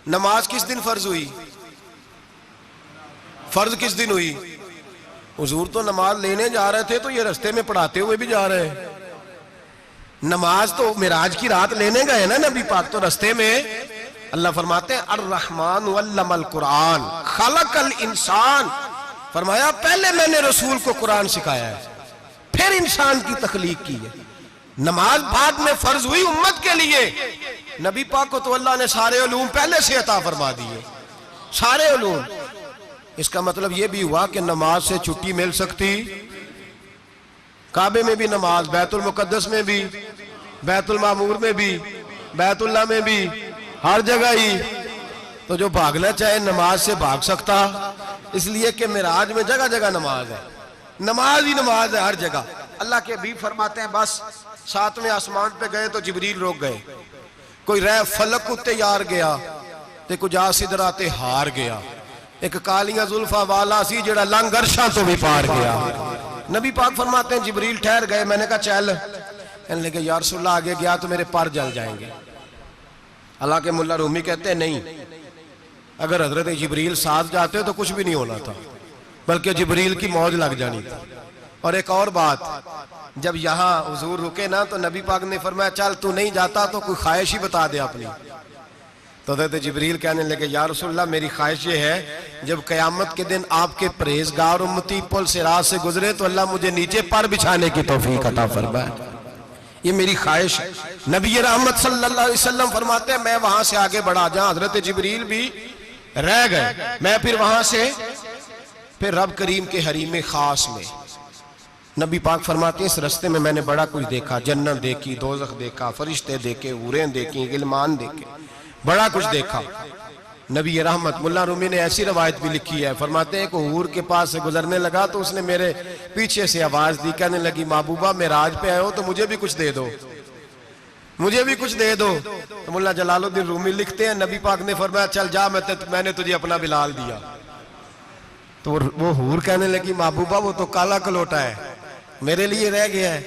नमाज किस दिन फर्ज हुई? फर्ज किस दिन हुई? हुजूर तो नमाज लेने जा रहे थे तो ये रास्ते में पढ़ाते हुए भी जा रहे हैं। नमाज तो मिराज की रात लेने गए ना नबी पाक, तो रास्ते में अल्लाह फरमाते हैं अर्रहमान अल्लमल कुरान खलकल इंसान, फरमाया पहले मैंने रसूल को कुरान सिखाया है, फिर इंसान की तख्लीक की है। नमाज बाद में फर्ज हुई उम्मत के लिए। नबी पाक को तो अल्लाह ने सारे उलूम पहले से अता फरमा दिए, सारे उलूम। इसका मतलब यह भी हुआ कि नमाज से छुट्टी मिल सकती, काबे में भी नमाज, बैतुल मुकद्दस में भी, बैतुल मामूर में भी, बैतुल्लाह में भी, हर जगह ही। तो जो भागना चाहे नमाज से भाग सकता, इसलिए कि मिराज में जगह जगह नमाज है, नमाज ही नमाज है हर जगह। अल्लाह के हबीब फरमाते हैं बस 7वें आसमान पे गए तो जिब्रील रोक गए, कोई रह फलक उत्ते यार गया ते कुछ आ सिदरा ते हार गया, एक कालियां जुल्फा वाला सी जेड़ा लंघ अर्शां तो भी पार गया। नबी पाक फरमाते हैं जिब्रील ठहर गए, मैंने कहा चल, कहने लगे या रसूलल्लाह आगे गया तो मेरे पर जल जाएंगे। हालांकि मुल्ला रूमी कहते हैं नहीं, अगर हजरत जिब्रील साथ जाते तो कुछ भी नहीं होना था, बल्कि जिब्रील की मौज लग जानी थी। और एक और बात, जब यहाँ हुजूर रुके ना तो नबी पाक ने फरमाया चल तू नहीं जाता तो कोई ख्वाहिश ही बता दे अपनी। तो हज़रत जिब्रील कहने लगे या रसूलल्लाह मेरी ख्वाहिश ये है जब क़यामत के दिन आपके परहेजगार उम्मती पुल सिरात से गुजरे तो अल्लाह मुझे नीचे पर बिछाने की तौफीक अता फरमाए, ये मेरी ख्वाहिश है। नबी रहमत सल्लल्लाहु अलैहि वसल्लम फरमाते हैं मैं वहां से आगे बढ़ा, जहां हज़रत जिब्रील भी रह गए, मैं फिर वहां से फिर रब करीम के हरीम खास में नबी पाक फरमाते हैं इस रास्ते में मैंने बड़ा कुछ देखा, जन्नत देखी, दोज़ख देखा, फरिश्ते देखे, हूरें देखी, गिलमान देखे, बड़ा कुछ देखा। नबी रहमत मुल्ला रूमी ने ऐसी रवायत भी लिखी है, फरमाते हैं कि हूर के पास से गुजरने लगा तो उसने मेरे पीछे से आवाज दी, कहने लगी महबूबा मेराज पे आए हो तो मुझे भी कुछ दे दो, मुझे भी कुछ दे दो। तो मुल्ला जलालुद्दीन रूमी लिखते हैं नबी पाक ने फरमाया चल जा, मैंने तुझे अपना बिलाल दिया। तो वो हूर कहने लगी महबूबा वो तो काला कलोटा है, मेरे लिए रह गया है।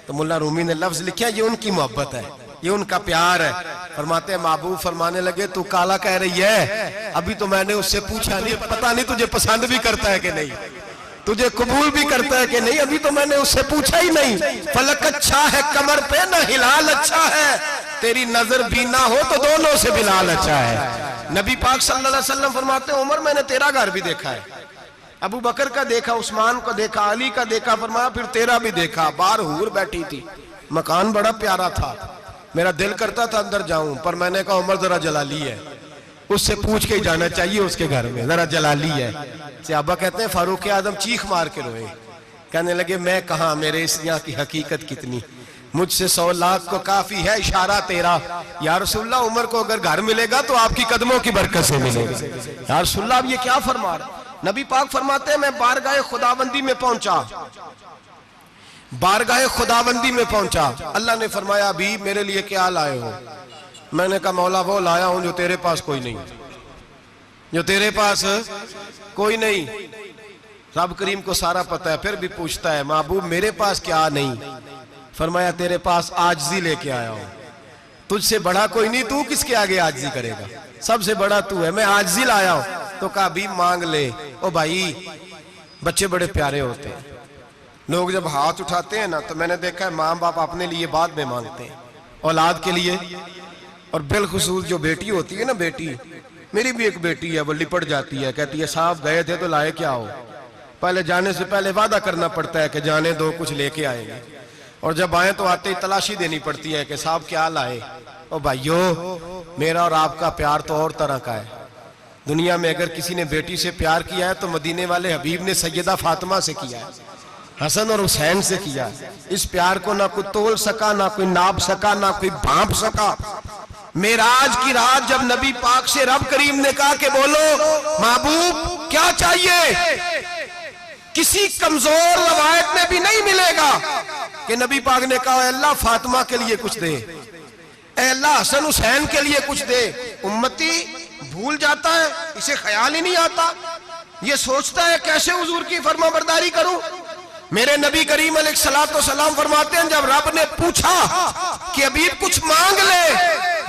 तो मुल्ला रूमी ने लफ्ज लिखा ये उनकी मोहब्बत है, ये उनका प्यार है। फरमाते हैं महबूब फरमाने लगे तू काला कह रही है, अभी तो मैंने उससे पूछा नहीं, पता नहीं तुझे पसंद भी करता है कि नहीं, तुझे कबूल भी करता है कि नहीं, अभी तो मैंने उससे पूछा ही नहीं। फलक अच्छा है कमर पे ना हिलाल अच्छा है, तेरी नजर भी ना हो तो दोनों से बिलाल अच्छा है। नबी पाक सल्लल्लाहु अलैहि वसल्लम फरमाते हैं उमर मैंने तेरा घर भी देखा है, अबू बकर का देखा, उस्मान को देखा, अली का देखा, फरमाया फिर तेरा भी देखा। बाहर हूर बैठी थी, मकान बड़ा प्यारा था, मेरा दिल करता था अंदर जाऊं, पर मैंने कहा उमर जरा जलाली है, उससे पूछ के ही जाना चाहिए उसके घर में, जरा जलाली है। सहाबा कहते हैं फारूक आजम चीख मार के रोए, कहने लगे मैं कहा, मेरे इस यहाँ की हकीकत कितनी, मुझसे 100 लाख को काफी है इशारा तेरा। या रसूलल्लाह उमर को अगर घर मिलेगा तो आपकी कदमों की बरकत से मिलेगा। या रसूलल्लाह आप ये क्या फरमा रहे? नबी पाक फरमाते हैं मैं बारगाह खुदाबंदी में पहुंचा, बारगाह खुदाबंदी में पहुंचा, अल्लाह ने फरमाया अभी मेरे लिए क्या लाए हो? मैंने कहा मौला वो लाया हूं जो तेरे पास कोई नहीं, जो तेरे पास कोई नहीं। रब करीम को सारा पता है, फिर भी पूछता है महबूब मेरे पास क्या नहीं? फरमाया तेरे पास आजिज़ी लेके आया हूं, तुझसे बड़ा कोई नहीं, तू किसके आगे आजिज़ी करेगा, सबसे बड़ा तू है, मैं आजिज़ी लाया हूं। तो कहा भी मांग ले। ओ भाई बच्चे बड़े प्यारे होते हैं, लोग जब हाथ उठाते हैं ना तो मैंने देखा है माँ बाप अपने लिए बाद में मांगते हैं, औलाद के लिए। और बिलखुसूस जो बेटी होती है ना, बेटी मेरी भी एक बेटी है, वो लिपट जाती है, कहती है साहब गए थे तो लाए क्या हो? पहले जाने से पहले वादा करना पड़ता है कि जाने दो कुछ लेके आएंगे, और जब आए तो आते ही तलाशी देनी पड़ती है कि साहब क्या लाए। ओ भाइयों मेरा और आपका प्यार तो और तरह का है। दुनिया में अगर किसी ने बेटी से प्यार किया है तो मदीने वाले हबीब ने सैयदा फातिमा से किया है, हसन और हुसैन से किया। इस प्यार को ना कोई तोल सका, ना कोई नाप सका, ना कोई भांप सका। मेराज की रात जब नबी पाक से रब करीम ने कहा कि बोलो महबूब क्या चाहिए, किसी कमजोर रवायत में भी नहीं मिलेगा कि नबी पाक ने कहा अल्लाह फातिमा के लिए कुछ दे, अल्लाह हसन हुसैन के लिए कुछ दे। उम्मती भूल जाता है, इसे ख्याल ही नहीं आता, ये सोचता है कैसे हुजूर की फरमाबरदारी करूं। मेरे नबी करीम अलैहिस्सलाम फरमाते हैं जब रब ने पूछा कि अभी कुछ मांग ले,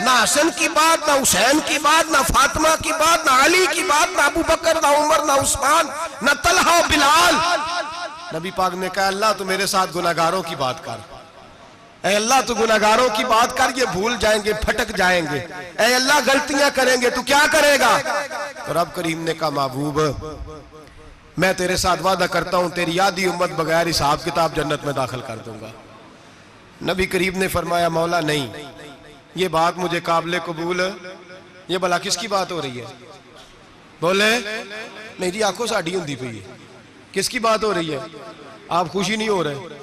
ना हसन की बात, ना हुसैन की बात, ना फातिमा की बात, ना अली की बात, ना अबू बकर, ना उमर, ना उस्मान, ना तलहा बिलाल, नबी पाक ने कहा अल्लाह तू मेरे साथ गुनाहगारों की बात कर, ऐ अल्लाह तू गुनाहगारों की बात कर, ये भूल जाएंगे, भटक जाएंगे, ऐ अल्लाह गलतियां करेंगे, तू क्या करेगा? तो रब करीम ने कहा महबूब मैं तेरे साथ वादा करता हूं तेरी आधी उम्मत बगैर हिसाब किताब जन्नत में दाखिल कर दूंगा। नबी करीम ने फरमाया मौला नहीं, ये बात मुझे काबिल कबूल, ये भला किसकी बात हो रही है? बोले नहीं जी आंखों साड़ी हुंदी पई है, किसकी बात हो रही है? आप खुशी नहीं हो रहे,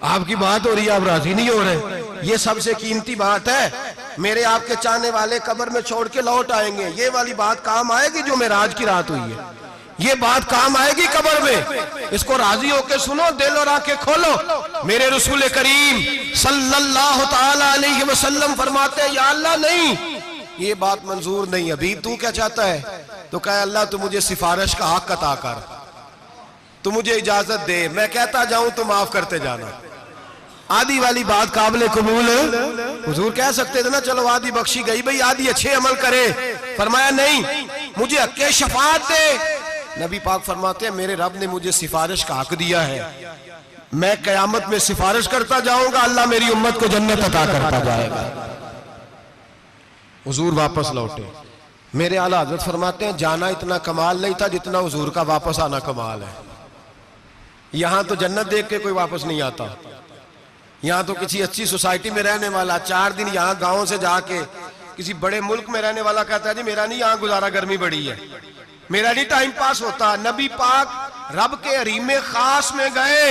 आपकी बात हो रही है, आप राजी नहीं हो रहे। ये सबसे कीमती बात है, मेरे आपके चाहने वाले कब्र में छोड़ के लौट आएंगे, ये वाली बात काम आएगी जो मेराज की रात हुई है, ये बात काम आएगी कब्र में। इसको राजी होके सुनो, दिल और आंखें खोलो। मेरे रसूल करीम सल्लल्लाहु ताला अलैहि वसल्लम फरमाते हैं या अल्लाह नहीं, ये बात मंजूर नहीं। अभी तू क्या चाहता है? तो कहे अल्लाह तू मुझे सिफारिश का हक अता कर, तू मुझे इजाजत दे, मैं कहता जाऊं तो माफ करते जाना। आधी वाली बात काबिल कबूल हुजूर कह सकते थे ना चलो आधी बख्शी गई भाई, आधी अच्छे अमल करे। फरमाया नहीं, मुझे हक़ शफाअत दे। नबी पाक फरमाते हैं मेरे रब ने मुझे सिफारिश का हक दिया है, मैं कयामत में सिफारिश करता जाऊंगा, अल्लाह मेरी उम्मत को जन्नत अता करता जाएगा। हुजूर वापस लौटे। मेरे आला हजरत फरमाते हैं जाना इतना कमाल नहीं था जितना हुजूर का वापस आना कमाल है। यहां तो जन्नत देख के कोई वापस नहीं आता, यहां तो किसी अच्छी सोसाइटी में रहने वाला 4 दिन यहां गांव से जाके किसी बड़े मुल्क में रहने वाला कहता है जी मेरा नहीं यहां गुजारा, गर्मी बड़ी है, मेरा नहीं टाइम पास होता। नबी पाक रब के हरीमे खास में गए,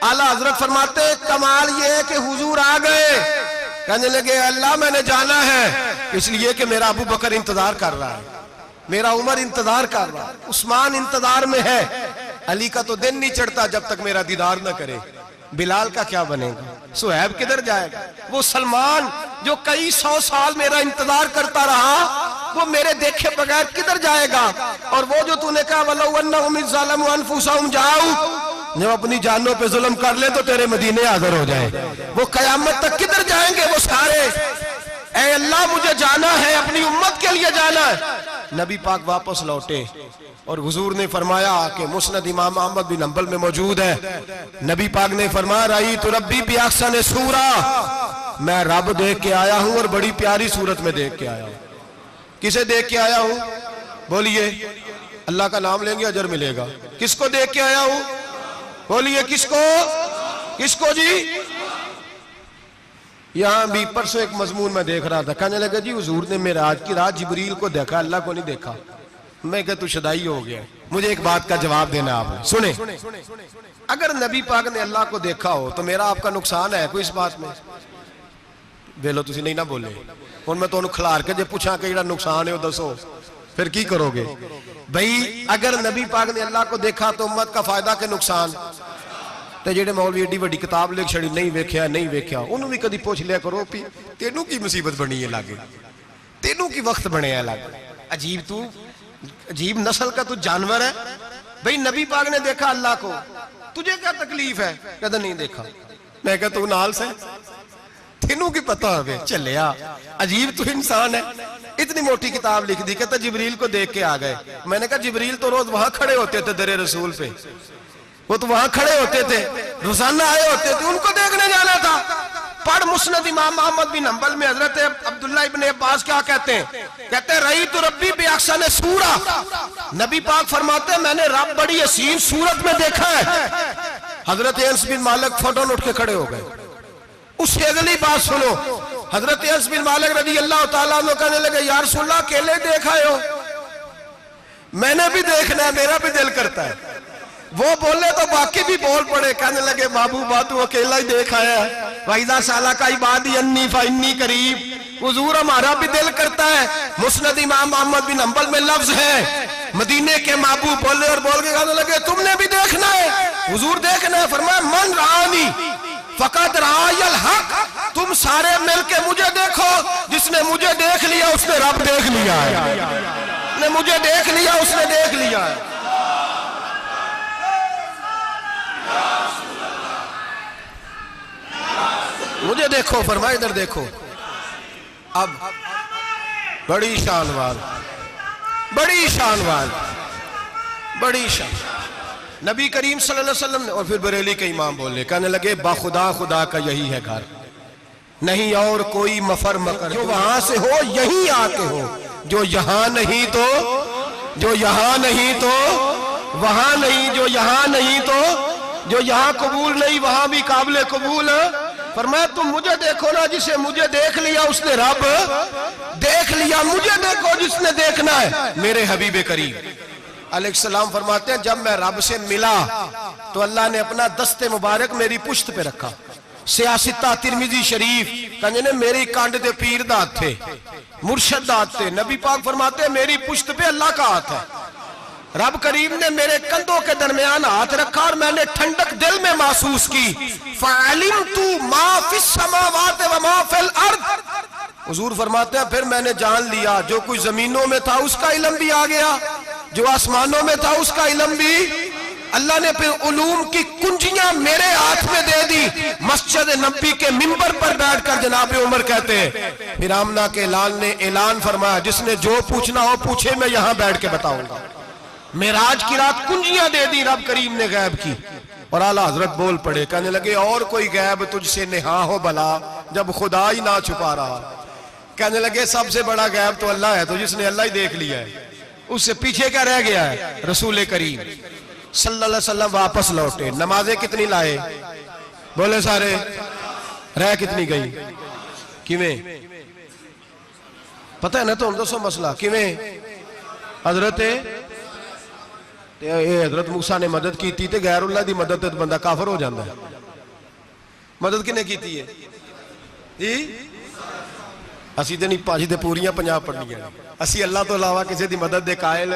आला हजरत फरमाते कमाल ये है कि हुजूर आ गए। कहने लगे अल्लाह मैंने जाना है इसलिए कि मेरा अबू बकर इंतजार कर रहा है, मेरा उमर इंतजार कर रहा है, उस्मान इंतजार में है, अली का तो दिन नहीं चढ़ता जब तक मेरा दीदार न करे। बिलाल का क्या बनेगा, सुहैब किधर जाएगा, वो सलमान जो कई 100 साल मेरा इंतजार करता रहा वो मेरे देखे बगैर किधर जाएगा। और वो जो तूने कहा वलो अन्नहुम ज़लमू अनफुसहुम जाऊ, जब अपनी जानों पे जुल्म कर ले तो तेरे मदीने हाजिर हो जाए, वो कयामत तक किधर जाएंगे वो सारे। ऐ अल्लाह मुझे जाना है, अपनी उम्मत के लिए जाना है। नबी पाक वापस लौटे और हुजूर ने फरमाया कि मुस्नद इमाम अहमद बिन हंबल में मौजूद है, नबी पाक ने फरमाया रही तो रब्बी भी अहसन सूरा, मैं रब देख के आया हूं और बड़ी प्यारी सूरत में देख के आया हूं। किसे देख के आया हूं, बोलिए, अल्लाह का नाम लेंगे अजर मिलेगा। किसको देख के आया हूं, बोलिए किसको, किसको जी। यहां भी परसों एक मजमून में देख रहा था, कहने लगा जी हुजूर ने मेराज की रात जिब्रील को देखा, अल्लाह को नहीं देखा। मैं कहा तू शदाई हो गया। मुझे एक बात का जवाब देना आपने, सुने, अगर नबी पाक ने अल्लाह को देखा हो तो मेरा आपका नुकसान है कोई इस बात में? वेलो तुसी नहीं ना बोले, हुण मैं तुहानू खिलार के जे पूछा कि जेड़ा नुकसान है वो दसो, फिर की करोगे? भाई अगर नबी पाक ने अल्लाह को देखा तो उम्मत का फायदा के नुकसान? ते जेड़े मौलवी एडी वड्डी किताब लिख छड़ी नहीं वेख्या नहीं वेख्या, उन्होंने भी कदी पूछ लिया करो भी तेनू की मुसीबत बनी है लागे, तेनू की वक्त बने है लागे। अजीब तू, अजीब नस्ल का तू जानवर है। भाई नबी पाक ने देखा अल्लाह को, तुझे क्या तकलीफ है? कहता नहीं देखा। मैं कहता तू नाल से तेनू की पता है चलिया, अजीब तू इंसान है। इतनी मोटी किताब लिख दी, कहता जिब्रील को देख के आ गए। मैंने कहा जिब्रील तो रोज वहां खड़े होते थे दरे रसूल पे, वो तो वहां खड़े होते थे, रोजाना आए होते थे, उनको देखने जाना था। पढ़ मुस्नद इमाम अहमद बिन हंबल में हजरत अब्दुल्लाह इब्ने अब्बास क्या कहते हैं, कहते हैं रही तो रब्बी बेअक्सन सूरा, नबी पाक फरमाते हैं मैंने रब बड़ी हसीन सूरत में देखा है। हजरत अनस बिन मालिक फौरन उठ के खड़े हो गए। उससे अगली बात सुनो, हजरत अनस बिन मालिक रज़ी अल्लाह ताला अन्हु कहने लगे या रसूल अल्लाह अकेले देख आए हो? मैंने भी देखना है, मेरा भी दिल करता है। वो बोले तो बाकी भी बोल पड़े, कहने लगे महबूबा तू अकेला ही देख आया है, वाइदा साला का इबादी अन्नी फन्नी करीब, हुजूर हमारा भी दिल करता है। मुस्नद इमाम अहमद बिन हंबल में लफ्ज है मदीने के महबूब बोले और बोल के कहने लगे तुमने भी देखना है, हुजूर देखना है। फरमाया मन रानी फकत रायल हक, तुम सारे मिलके मुझे देखो, जिसने मुझे देख लिया उसने रब देख लिया है, ने मुझे देख लिया उसने देख लिया है। मुझे देखो, फरमाया इधर देखो। अब बड़ी शान वाल, बड़ी शान वाल, बड़ी शान नबी करीम सल्लल्लाहु अलैहि वसल्लम ने। और फिर बरेली के इमाम बोले, कहने लगे बाखुदा खुदा का यही है घर, नहीं और कोई मफर मकर, जो वहां से हो यहीं आके हो, जो यहां नहीं तो, जो यहां नहीं तो वहां नहीं, जो यहां नहीं तो, जो यहां कबूल नहीं वहां भी काबिल कबूल। फरमाया तुम मुझे देखो ना, जिसे मुझे देख लिया उसने रब देख लिया, मुझे देखो जिसने देखना है मेरे हबीब करीम अलैहिस्सलाम। फरमाते हैं जब मैं रब से मिला तो अल्लाह ने अपना दस्ते मुबारक मेरी पुश्त पे रखा। सियासिता तिरमिजी शरीफ कहने ने मेरी कांड दे पीर दा हाथ थे, मुर्शद दा हाथ थे। नबी पाक फरमाते हैं मेरी पुश्त पे अल्लाह का हाथ है। रब करीम ने मेरे कंधों के दरमियान हाथ रखा और मैंने ठंडक दिल में महसूस की। फ़अलिमतु मा फिस समावात व मा फिल अर्द, हुजूर फरमाते हैं फिर मैंने जान लिया जो कुछ जमीनों में था उसका इल्म भी आ गया, जो आसमानों में था उसका इल्म भी। अल्लाह ने फिर उलूम की कुंजियां मेरे हाथ में दे दी। मस्जिद नबी के मिंबर पर बैठकर जनाब उमर कहते हैं फिर आमना के लाल ने ऐलान फरमाया जिसने जो पूछना हो पूछे, मैं यहां बैठ के बताऊंगा। मेराज की रात कुंजियां दे दी रब करीम ने गैब की। और आला हजरत बोल पड़े, कहने लगे और कोई गैब तुझसे नेहा हो भला जब खुदा ही ना छुपा रहा। कहने लगे सबसे बड़ा गैब तो अल्लाह है, तो जिसने अल्लाह ही देख लिया है उससे पीछे क्या रह गया है। रसूल करीम सल्लल्लाहु अलैहि वसल्लम वापस लौटे, नमाजें कितनी लाए बोले सारे, रह कितनी गई, किवें पता है ना, तो दसो मसला किवें। हजरत मूसा ने मदद की थी, गैरुल्लाह दी मदद ते बंदा काफर हो जाता है। मदद किने की है जी, असी तो नहीं भाजी तो पूरियां 50 पढ़निया, असी अल्लाह तो इलावा किसी की मदद दे कायल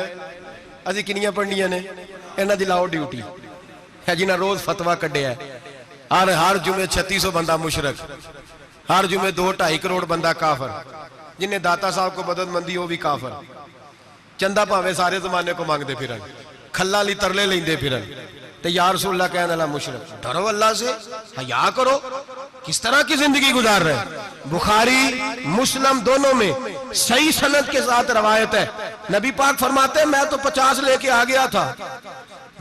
असी किनियां पढ़निया ने, इन्हां दी लाओ ड्यूटी है जिन्हें रोज फतवा कढ़िया, हर जुमे 3600 बंदा मुशरक, हर जुमे 2-2.5 करोड़ बंदा काफर, जिन्हें दाता साहब को मदद मंदी वो भी काफर, चंदा भावे सारे जमाने को मांगते फिरन, खल्ला ली तरले लेंदे फिरन, ते या रसूल अल्लाह कहने वाला मुशरक। डरो अल्लाह से, हया करो, किस तरह की जिंदगी गुजार रहे। बुखारी मुस्लिम दोनों में सही सनद के साथ रवायत है, नबी पाक फरमाते हैं मैं तो 50 लेके आ गया था,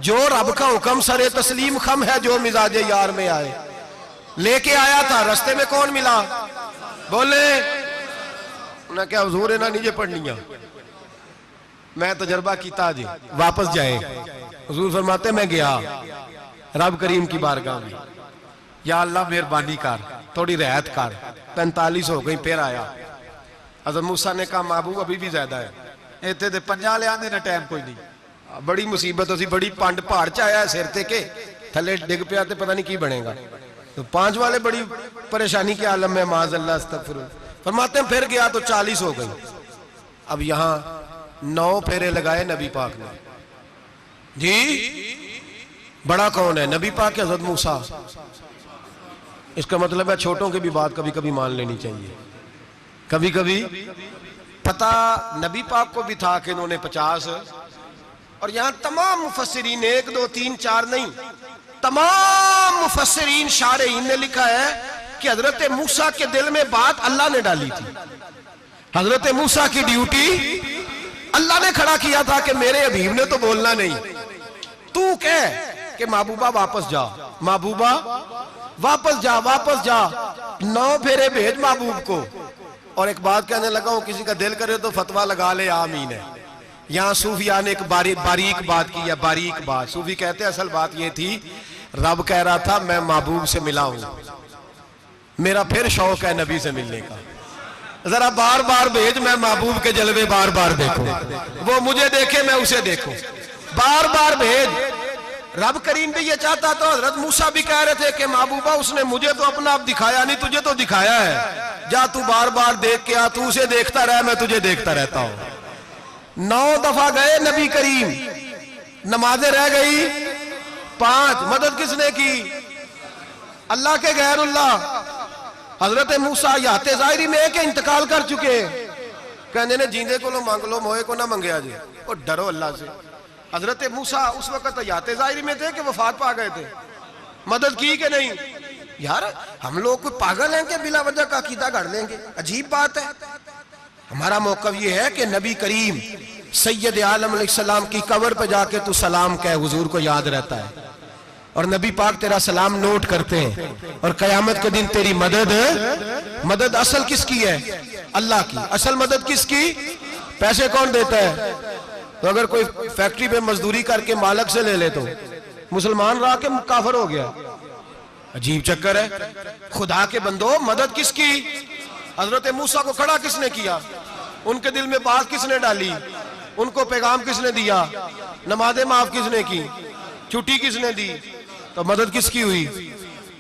जो रब का हुक्म सरे तस्लीम खम है, जो मिजाजे यार में आए लेके आया था। रस्ते में कौन मिला बोले, उन्हें क्या हुजूर इन्हें नीचे पढ़निया, मैं तजर्बा किया जी, वापस जाए। हुजूर फरमाते मैं गया रब करीम की बारगाह में, या अल्लाह मेहरबानी कर, थोड़ी रहत कर, 45 हो गई, फिर आया। हज़रत मूसा ने कहा महबूब अभी भी ज्यादा है, इतने तो 50 ले आने ना टाइम कोई नहीं, बड़ी मुसीबत होती, बड़ी पंड पहाड़ च आया सिर ते के थले डिग पिया तो पता नहीं की बनेगा, तो 5 वाले बड़ी परेशानी के आलम में माज अल्लाह अस्तगफिरुल्लाह। फरमाते हैं फिर गया तो 40 हो गई। अब यहां 9 फेरे लगाए नबी पाक ने जी, बड़ा कौन है नबी पाक के हज़रत मूसा। इसका मतलब है छोटों की भी बात कभी कभी मान लेनी चाहिए, कभी कभी पता नबी पाक को भी था कि इन्होंने 50, और यहां तमाम मुफस्सिरीन 1 2 3 4 नहीं, तमाम मुफस्सिरीन शारहीन ने लिखा है कि हजरत मूसा के दिल में बात अल्लाह ने डाली थी, हजरत मूसा की ड्यूटी अल्लाह ने खड़ा किया था कि मेरे हबीब ने तो बोलना नहीं, तू कह कि महबूबा वापस जा, महबूबा वापस जा, वापस जा, 9 फेरे भेज महबूब को। और एक बात कहने लगा हूं, किसी का दिल करे तो फतवा लगा ले, आमीन है। यहां सूफिया ने एक बारीक बात की है, बारीक बात। सूफी कहते हैं असल बात यह थी, रब कह रहा था मैं महबूब से मिला हूं, मेरा फिर शौक है नबी से मिलने का, जरा बार बार भेज, मैं महबूब के जलवे बार बार देखूं, वो मुझे देखे मैं उसे देखूं, बार बार भेज। रब करीम भी ये चाहता, तो हजरत मूसा भी कह रहे थे कि महबूबा उसने मुझे तो अपना आप दिखाया नहीं, तुझे तो दिखाया है, जा तू बार बार देख के आ, तू उसे देखता रह, मैं तुझे देखता रहता हूं। 9 दफा गए नबी करीम, नमाजें रह गई 5, मदद किसने की, अल्लाह के गैरुल्लाह। हजरत मूसा याते जाहिरी में के इंतकाल कर चुके, कहने ने जींदे को लो मांग लो, मोए को ना मंगया जी, और डरो अल्लाह से। हजरत मूसा उस वक्त याते जाहिरी में थे कि वफात पा गए थे, मदद की कि नहीं। यार हम लोग कोई पागल हैं कि बिला वजह का अकीदा गढ़ लेंगे, अजीब बात है। हमारा मौकव ये है कि नबी करीम सैयद आलम अलैहिस्सलाम की कब्र पे जाके तू सलाम कह, हुजूर को याद रहता है, और नबी पाक तेरा सलाम नोट करते हैं, और कयामत के दिन तेरी मदद असल किसकी है, अल्लाह की। असल मदद किसकी, पैसे कौन देता है, तो अगर कोई फैक्ट्री पे मजदूरी करके मालिक से ले ले तो मुसलमान रहा के काफिर हो गया, अजीब चक्कर है। खुदा के बंदो मदद किसकी, हजरत मूसा को खड़ा किसने किया, उनके दिल में बात किसने डाली, उनको पैगाम किसने दिया, नमाज़ें माफ किसने की, छुट्टी किसने दी, तो मदद किसकी हुई।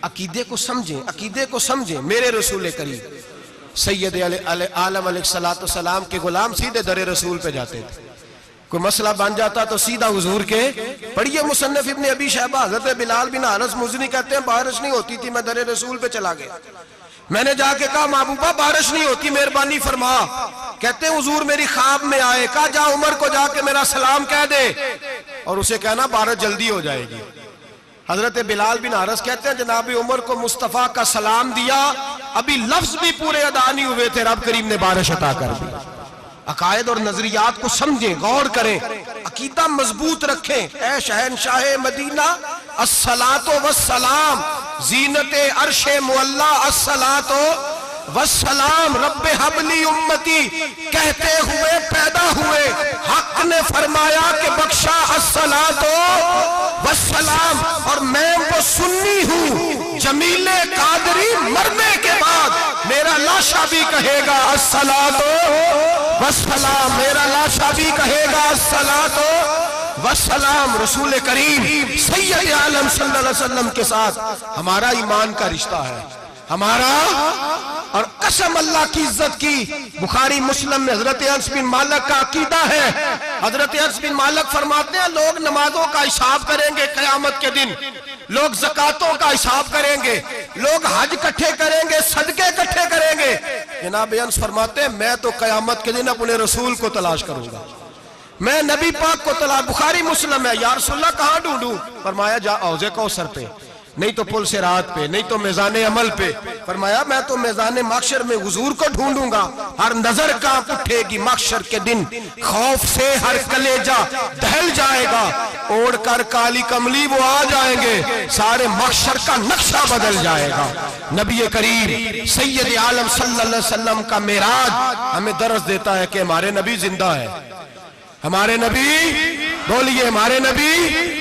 अकीदे को समझें, अकीदे को समझें। मेरे रसूल करीम सैयद आलम अलैहिस्सलाम के गुलाम सीधे दरे रसूल पे जाते थे, कोई मसला बन जाता तो सीधा हुजूर के। पढ़िए मुसन्नफ इब्ने अबी शैबा, हज़रत बिलाल बिन हारिस मुज़नी कहते हैं बारिश नहीं होती थी, मैं दरे रसूल पे चला गया, मैंने जाके कहा महबूबा बारिश नहीं होती, मेहरबानी फरमा। कहते हैं हुजूर मेरी ख्वाब में आए, कहा जा उमर को जाके मेरा सलाम कह दे और उसे कहना बारिश जल्दी हो जाएगी। हजरत बिलाल बिन हारिस कहते हैं जनाब उमर को मुस्तफा का सलाम दिया, अभी लफ्ज भी पूरे अदा नहीं हुए थे, रब करीम ने बारिश अता कर दी। अकायद और नजरियात को समझें, गौर करें, अकीदा मजबूत रखें। ऐ शहनशाह मदीना अस्सलातो वस्सलाम जीनते अर्शे मुअल्ला अस्सलातो वस्सलाम रब्बे हबली उम्मती कहते हुए पैदा हुए। हक ने फरमाया कि बख्शा अस्सलातो वस्सलाम, और मैं वो सुन्नी हूँ जमीले कादरी मरने के बाद मेरा लाशा भी कहेगा अस्सलातो वस्सलाम, मेरा लाशा भी कहेगा अस्सलातो वस्सलाम। रसूल करीम सैयद आलम सल्लल्लाहु अलैहि वसल्लम के साथ हमारा ईमान का रिश्ता है, हमारा। और कसम अल्लाह की इज्जत की, बुखारी मुस्लिम में हजरत अनस बिन मालिक का अकीदा है। हजरत अनस बिन मालिक फरमाते हैं लोग नमाजों का हिसाब करेंगे क़यामत के दिन, लोग ज़कातों का हिसाब करेंगे, लोग हज इकट्ठे करेंगे, सदके इकट्ठे करेंगे। जनाब अनस फरमाते हैं मैं तो क़यामत के दिन अपने रसूल को तलाश करूंगा, मैं नबी पाक को तलाश। बुखारी मुस्लिम है। या रसूलल्लाह कहाँ ढूंढूं? फरमाया जा औज़े कौसर पे, नहीं तो पुल से रात पे, नहीं तो मैज़ाने अमल पे। फरमाया मैं तो मैज़ाने महशर में हुजूर को ढूंढूंगा। हर नजर कांप उठेगी महशर के दिन, खौफ से हर कलेजा दहल जाएगा, ओढ़ कर काली कमली वो आ जाएंगे, सारे महशर का नक्शा बदल जाएगा। नबी करीम सैयद आलम सल्लल्लाहु अलैहि वसल्लम का मेराज हमें दर्स देता है कि हमारे नबी जिंदा है, हमारे नबी, बोलिए हमारे नबी।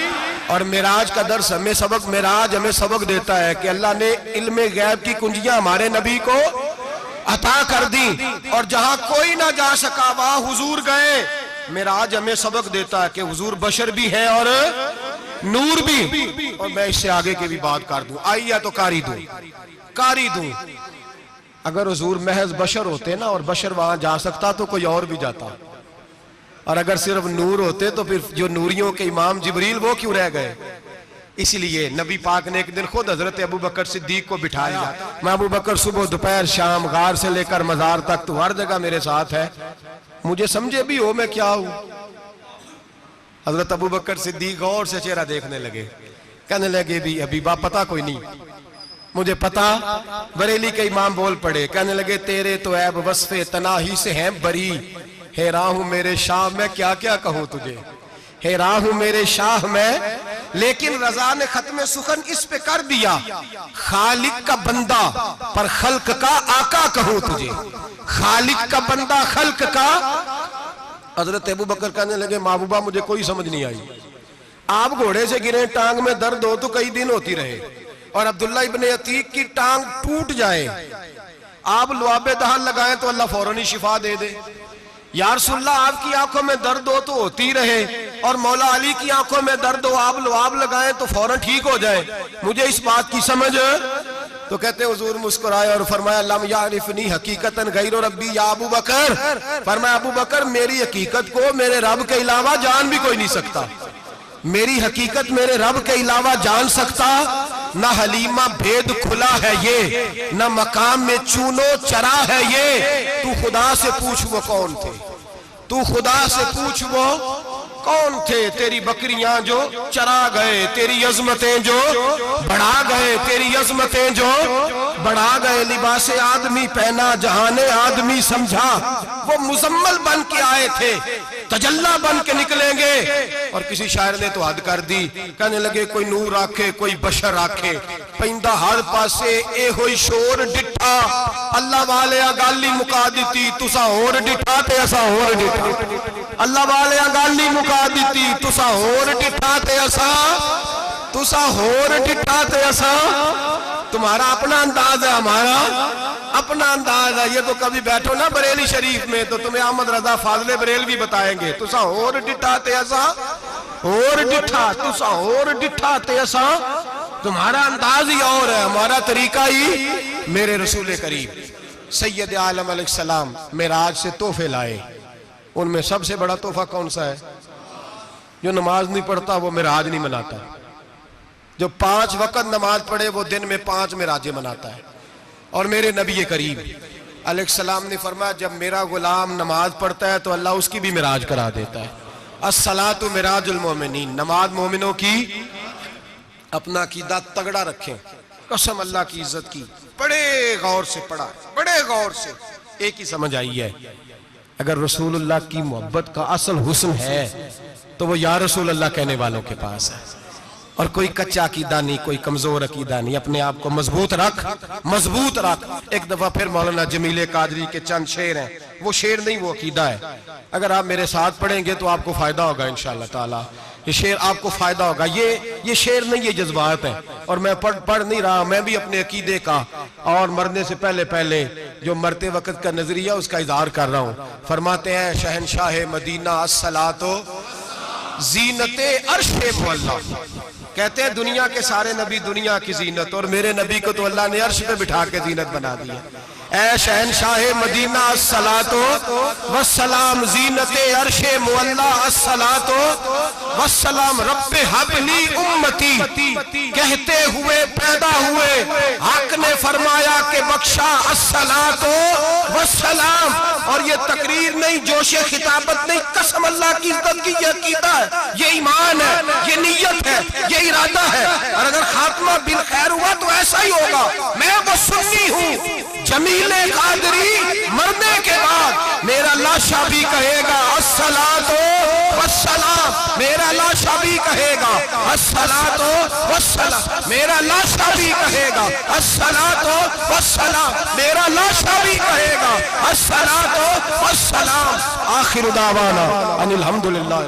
और मेराज का दर्स हमें सबक, मेराज हमें सबक देता है कि अल्लाह ने इल्मे गैब की कुंजियां हमारे नबी को अता कर दी, और जहां कोई ना जा सका वहां हुजूर गए। मेराज हमें सबक देता है कि हुजूर बशर भी है और नूर भी। और मैं इससे आगे की भी बात कर दूं, आइया तो कारी दूं। अगर हुजूर महज बशर होते ना और बशर वहां जा सकता तो कोई और भी जाता, और अगर सिर्फ नूर होते तो फिर जो नूरियों के इमाम जिब्रील वो क्यों रह गए? इसलिए नबी पाक ने एक दिन खुद हजरत अबू बकर सिद्दीक को बिठाया। मैं अबू बकर सुबह दोपहर शाम गार से लेकर मजार तक तो हर जगह मेरे साथ है, मुझे समझे भी हो मैं क्या हूं। हजरत अबू बकर सिद्दीक गौर से चेहरा देखने लगे, कहने लगे भी हबीबा पता कोई नहीं, मुझे पता। बरेली के इमाम बोल पड़े, कहने लगे तेरे तो ऐब वस्फे तनाही से हैं बरी, हैरान हूं मेरे शाह मैं क्या क्या कहूं तुझे, हैरान हूं मेरे शाह मैं। लेकिन रजा ने खत्म सुखन इस पे कर दिया, खालिक का बंदा पर खल्क का आका कहूं तुझे, खालिक का बंदा खल्क का। हजरत अबू बकर कहने लगे महबूबा मुझे कोई समझ नहीं आई, आप घोड़े से गिरे, टांग में दर्द हो तो कई दिन होती रहे, और अब्दुल्ला इब्ने अतीक की टांग टूट जाए, आप लुआबे दहन लगाए तो अल्लाह फौरन ही शिफा दे दे। या रसूलल्लाह आपकी आंखों में दर्द हो तो होती रहे, और मौला अली की आंखों में दर्द हो आप लुआब लगाएं तो फौरन ठीक हो जाए, मुझे इस बात की समझ। तो कहते हुजूर मुस्कुराए और फरमाया लम यारिफनी हकीकतन गैरो रब्बी या अबू बकर, फरमाया अबू बकर मेरी हकीकत को मेरे रब के अलावा जान भी कोई नहीं सकता, मेरी हकीकत मेरे रब के अलावा जान सकता। ना हलीमा भेद खुला है ये, ना मकाम में चूनो चरा है ये, तू खुदा से पूछ वो कौन थे, तू खुदा से पूछ वो कौन थे। तेरी बकरियां जो चरा गए, तेरी अजमतें जो बढ़ा गए, तेरी अजमतें जो बढ़ा गए, लिबास आदमी पहना जहाने आदमी समझा, वो मुजम्मल बन के आए थे तजल्ला बन के निकलेंगे। और किसी शायर ने तो हद कर दी, कहने लगे कोई नूर आखे कोई बशर आखे, पैंदा हर पासे ए होई शोर डिठा, अल्लाह वाले गाली मुका दी तुसा होर डिठा ते असा होर डिठा, अल्लाह वाले गाली मुका दी तुसा होर डिठा ते असा, तुसा होर डिठा ते असा। तुम्हारा अपना अंदाज है, हमारा अपना अंदाज है। ये तो कभी बैठो ना बरेली शरीफ में तो तुम्हें अहमद रजा फाजले बरेलवी बताएंगे, तुसा होर डिठा ते असा, होर डिठा तुसा होर डिठा ते असा। तुम्हारा अंदाज ही और है, हमारा तरीका ही। मेरे रसूल करीम सैयद आलम अलैहिस्सलाम मेराज से तोहफे लाए, उनमें सबसे बड़ा तोहफा कौन सा है? जो नमाज नहीं पढ़ता वो मेराज नहीं मनाता, जो 5 वक्त नमाज पढ़े वो दिन में 5 मेराजें मनाता है। और मेरे नबी करीम अलैहिस्सलाम ने फरमाया जब मेरा गुलाम नमाज पढ़ता है तो अल्लाह उसकी भी मेराज करा देता है। अस्सलातु मिराजुल मोमिनीन, नमाज मोमिनों की। अपना अकीदा तगड़ा रखें, कसम अल्लाह की इज्जत की। बड़े गौर से पढ़ा, बड़े गौर से। एक ही समझ आई है, अगर रसूलुल्लाह की मोहब्बत का असल हुस्न है तो वो या रसूल अल्लाह कहने वालों के पास है। और कोई कच्चा अकीदा नहीं, कोई कमजोर अकीदा नहीं, अपने आप को मजबूत रख, मजबूत रख। एक दफा फिर मौलाना जमीले कादरी के चंद शेर हैं, वो शेर नहीं वो अकीदा है। अगर आप मेरे साथ पढ़ेंगे तो आपको फायदा होगा इंशाअल्लाह ताला, ये शेर आपको फायदा होगा। ये शेर नहीं, ये जज्बात है। और मैं पढ़ नहीं रहा, मैं भी अपने अकीदे का और मरने से पहले पहले जो मरते वक्त का नजरिया उसका इजहार कर रहा हूँ। फरमाते हैं शहनशाह मदीना अस्सलातो जीनते अर्शे मुअल्ला, कहते हैं दुनिया के सारे नबी दुनिया की जीनत, और मेरे नबी को तो अल्लाह ने अर्श पे बिठा के जीनत बना दिया। ऐ शहनशाह मदीना अस्सलातो वस्सलाम जीनते अर्शे मुअल्ला अस्सलातो वस्सलाम रब्बे हबली उम्मती, कहते हुए पैदा हुए हक ने फरमाया कि बख्शा अस्सलातो वस्सलाम। और ये तकरीर नहीं, जोशे खिताबत नहीं, कसम अल्लाह की इज्जत की, ये अकीदा है, ये ईमान है, ये नीयत है, ये इरादा है। और अगर खात्मा बिल खैर हुआ तो ऐसा ही होगा। मैं वो सुन्नी हूँ, जमीले कादरी मरने के बाद मेरा लाशा भी कहेगा अस्सलातो वस्सलाम, मेरा लाशा भी कहेगा अस्सलातो वस्सलाम, मेरा लाशा भी कहेगा अस्सलातो वस्सलाम, मेरा लाशा भी कहेगा अस्सलातो वस्सलाम। आखिर दावाना अनिल हम्दुलिल्लाह।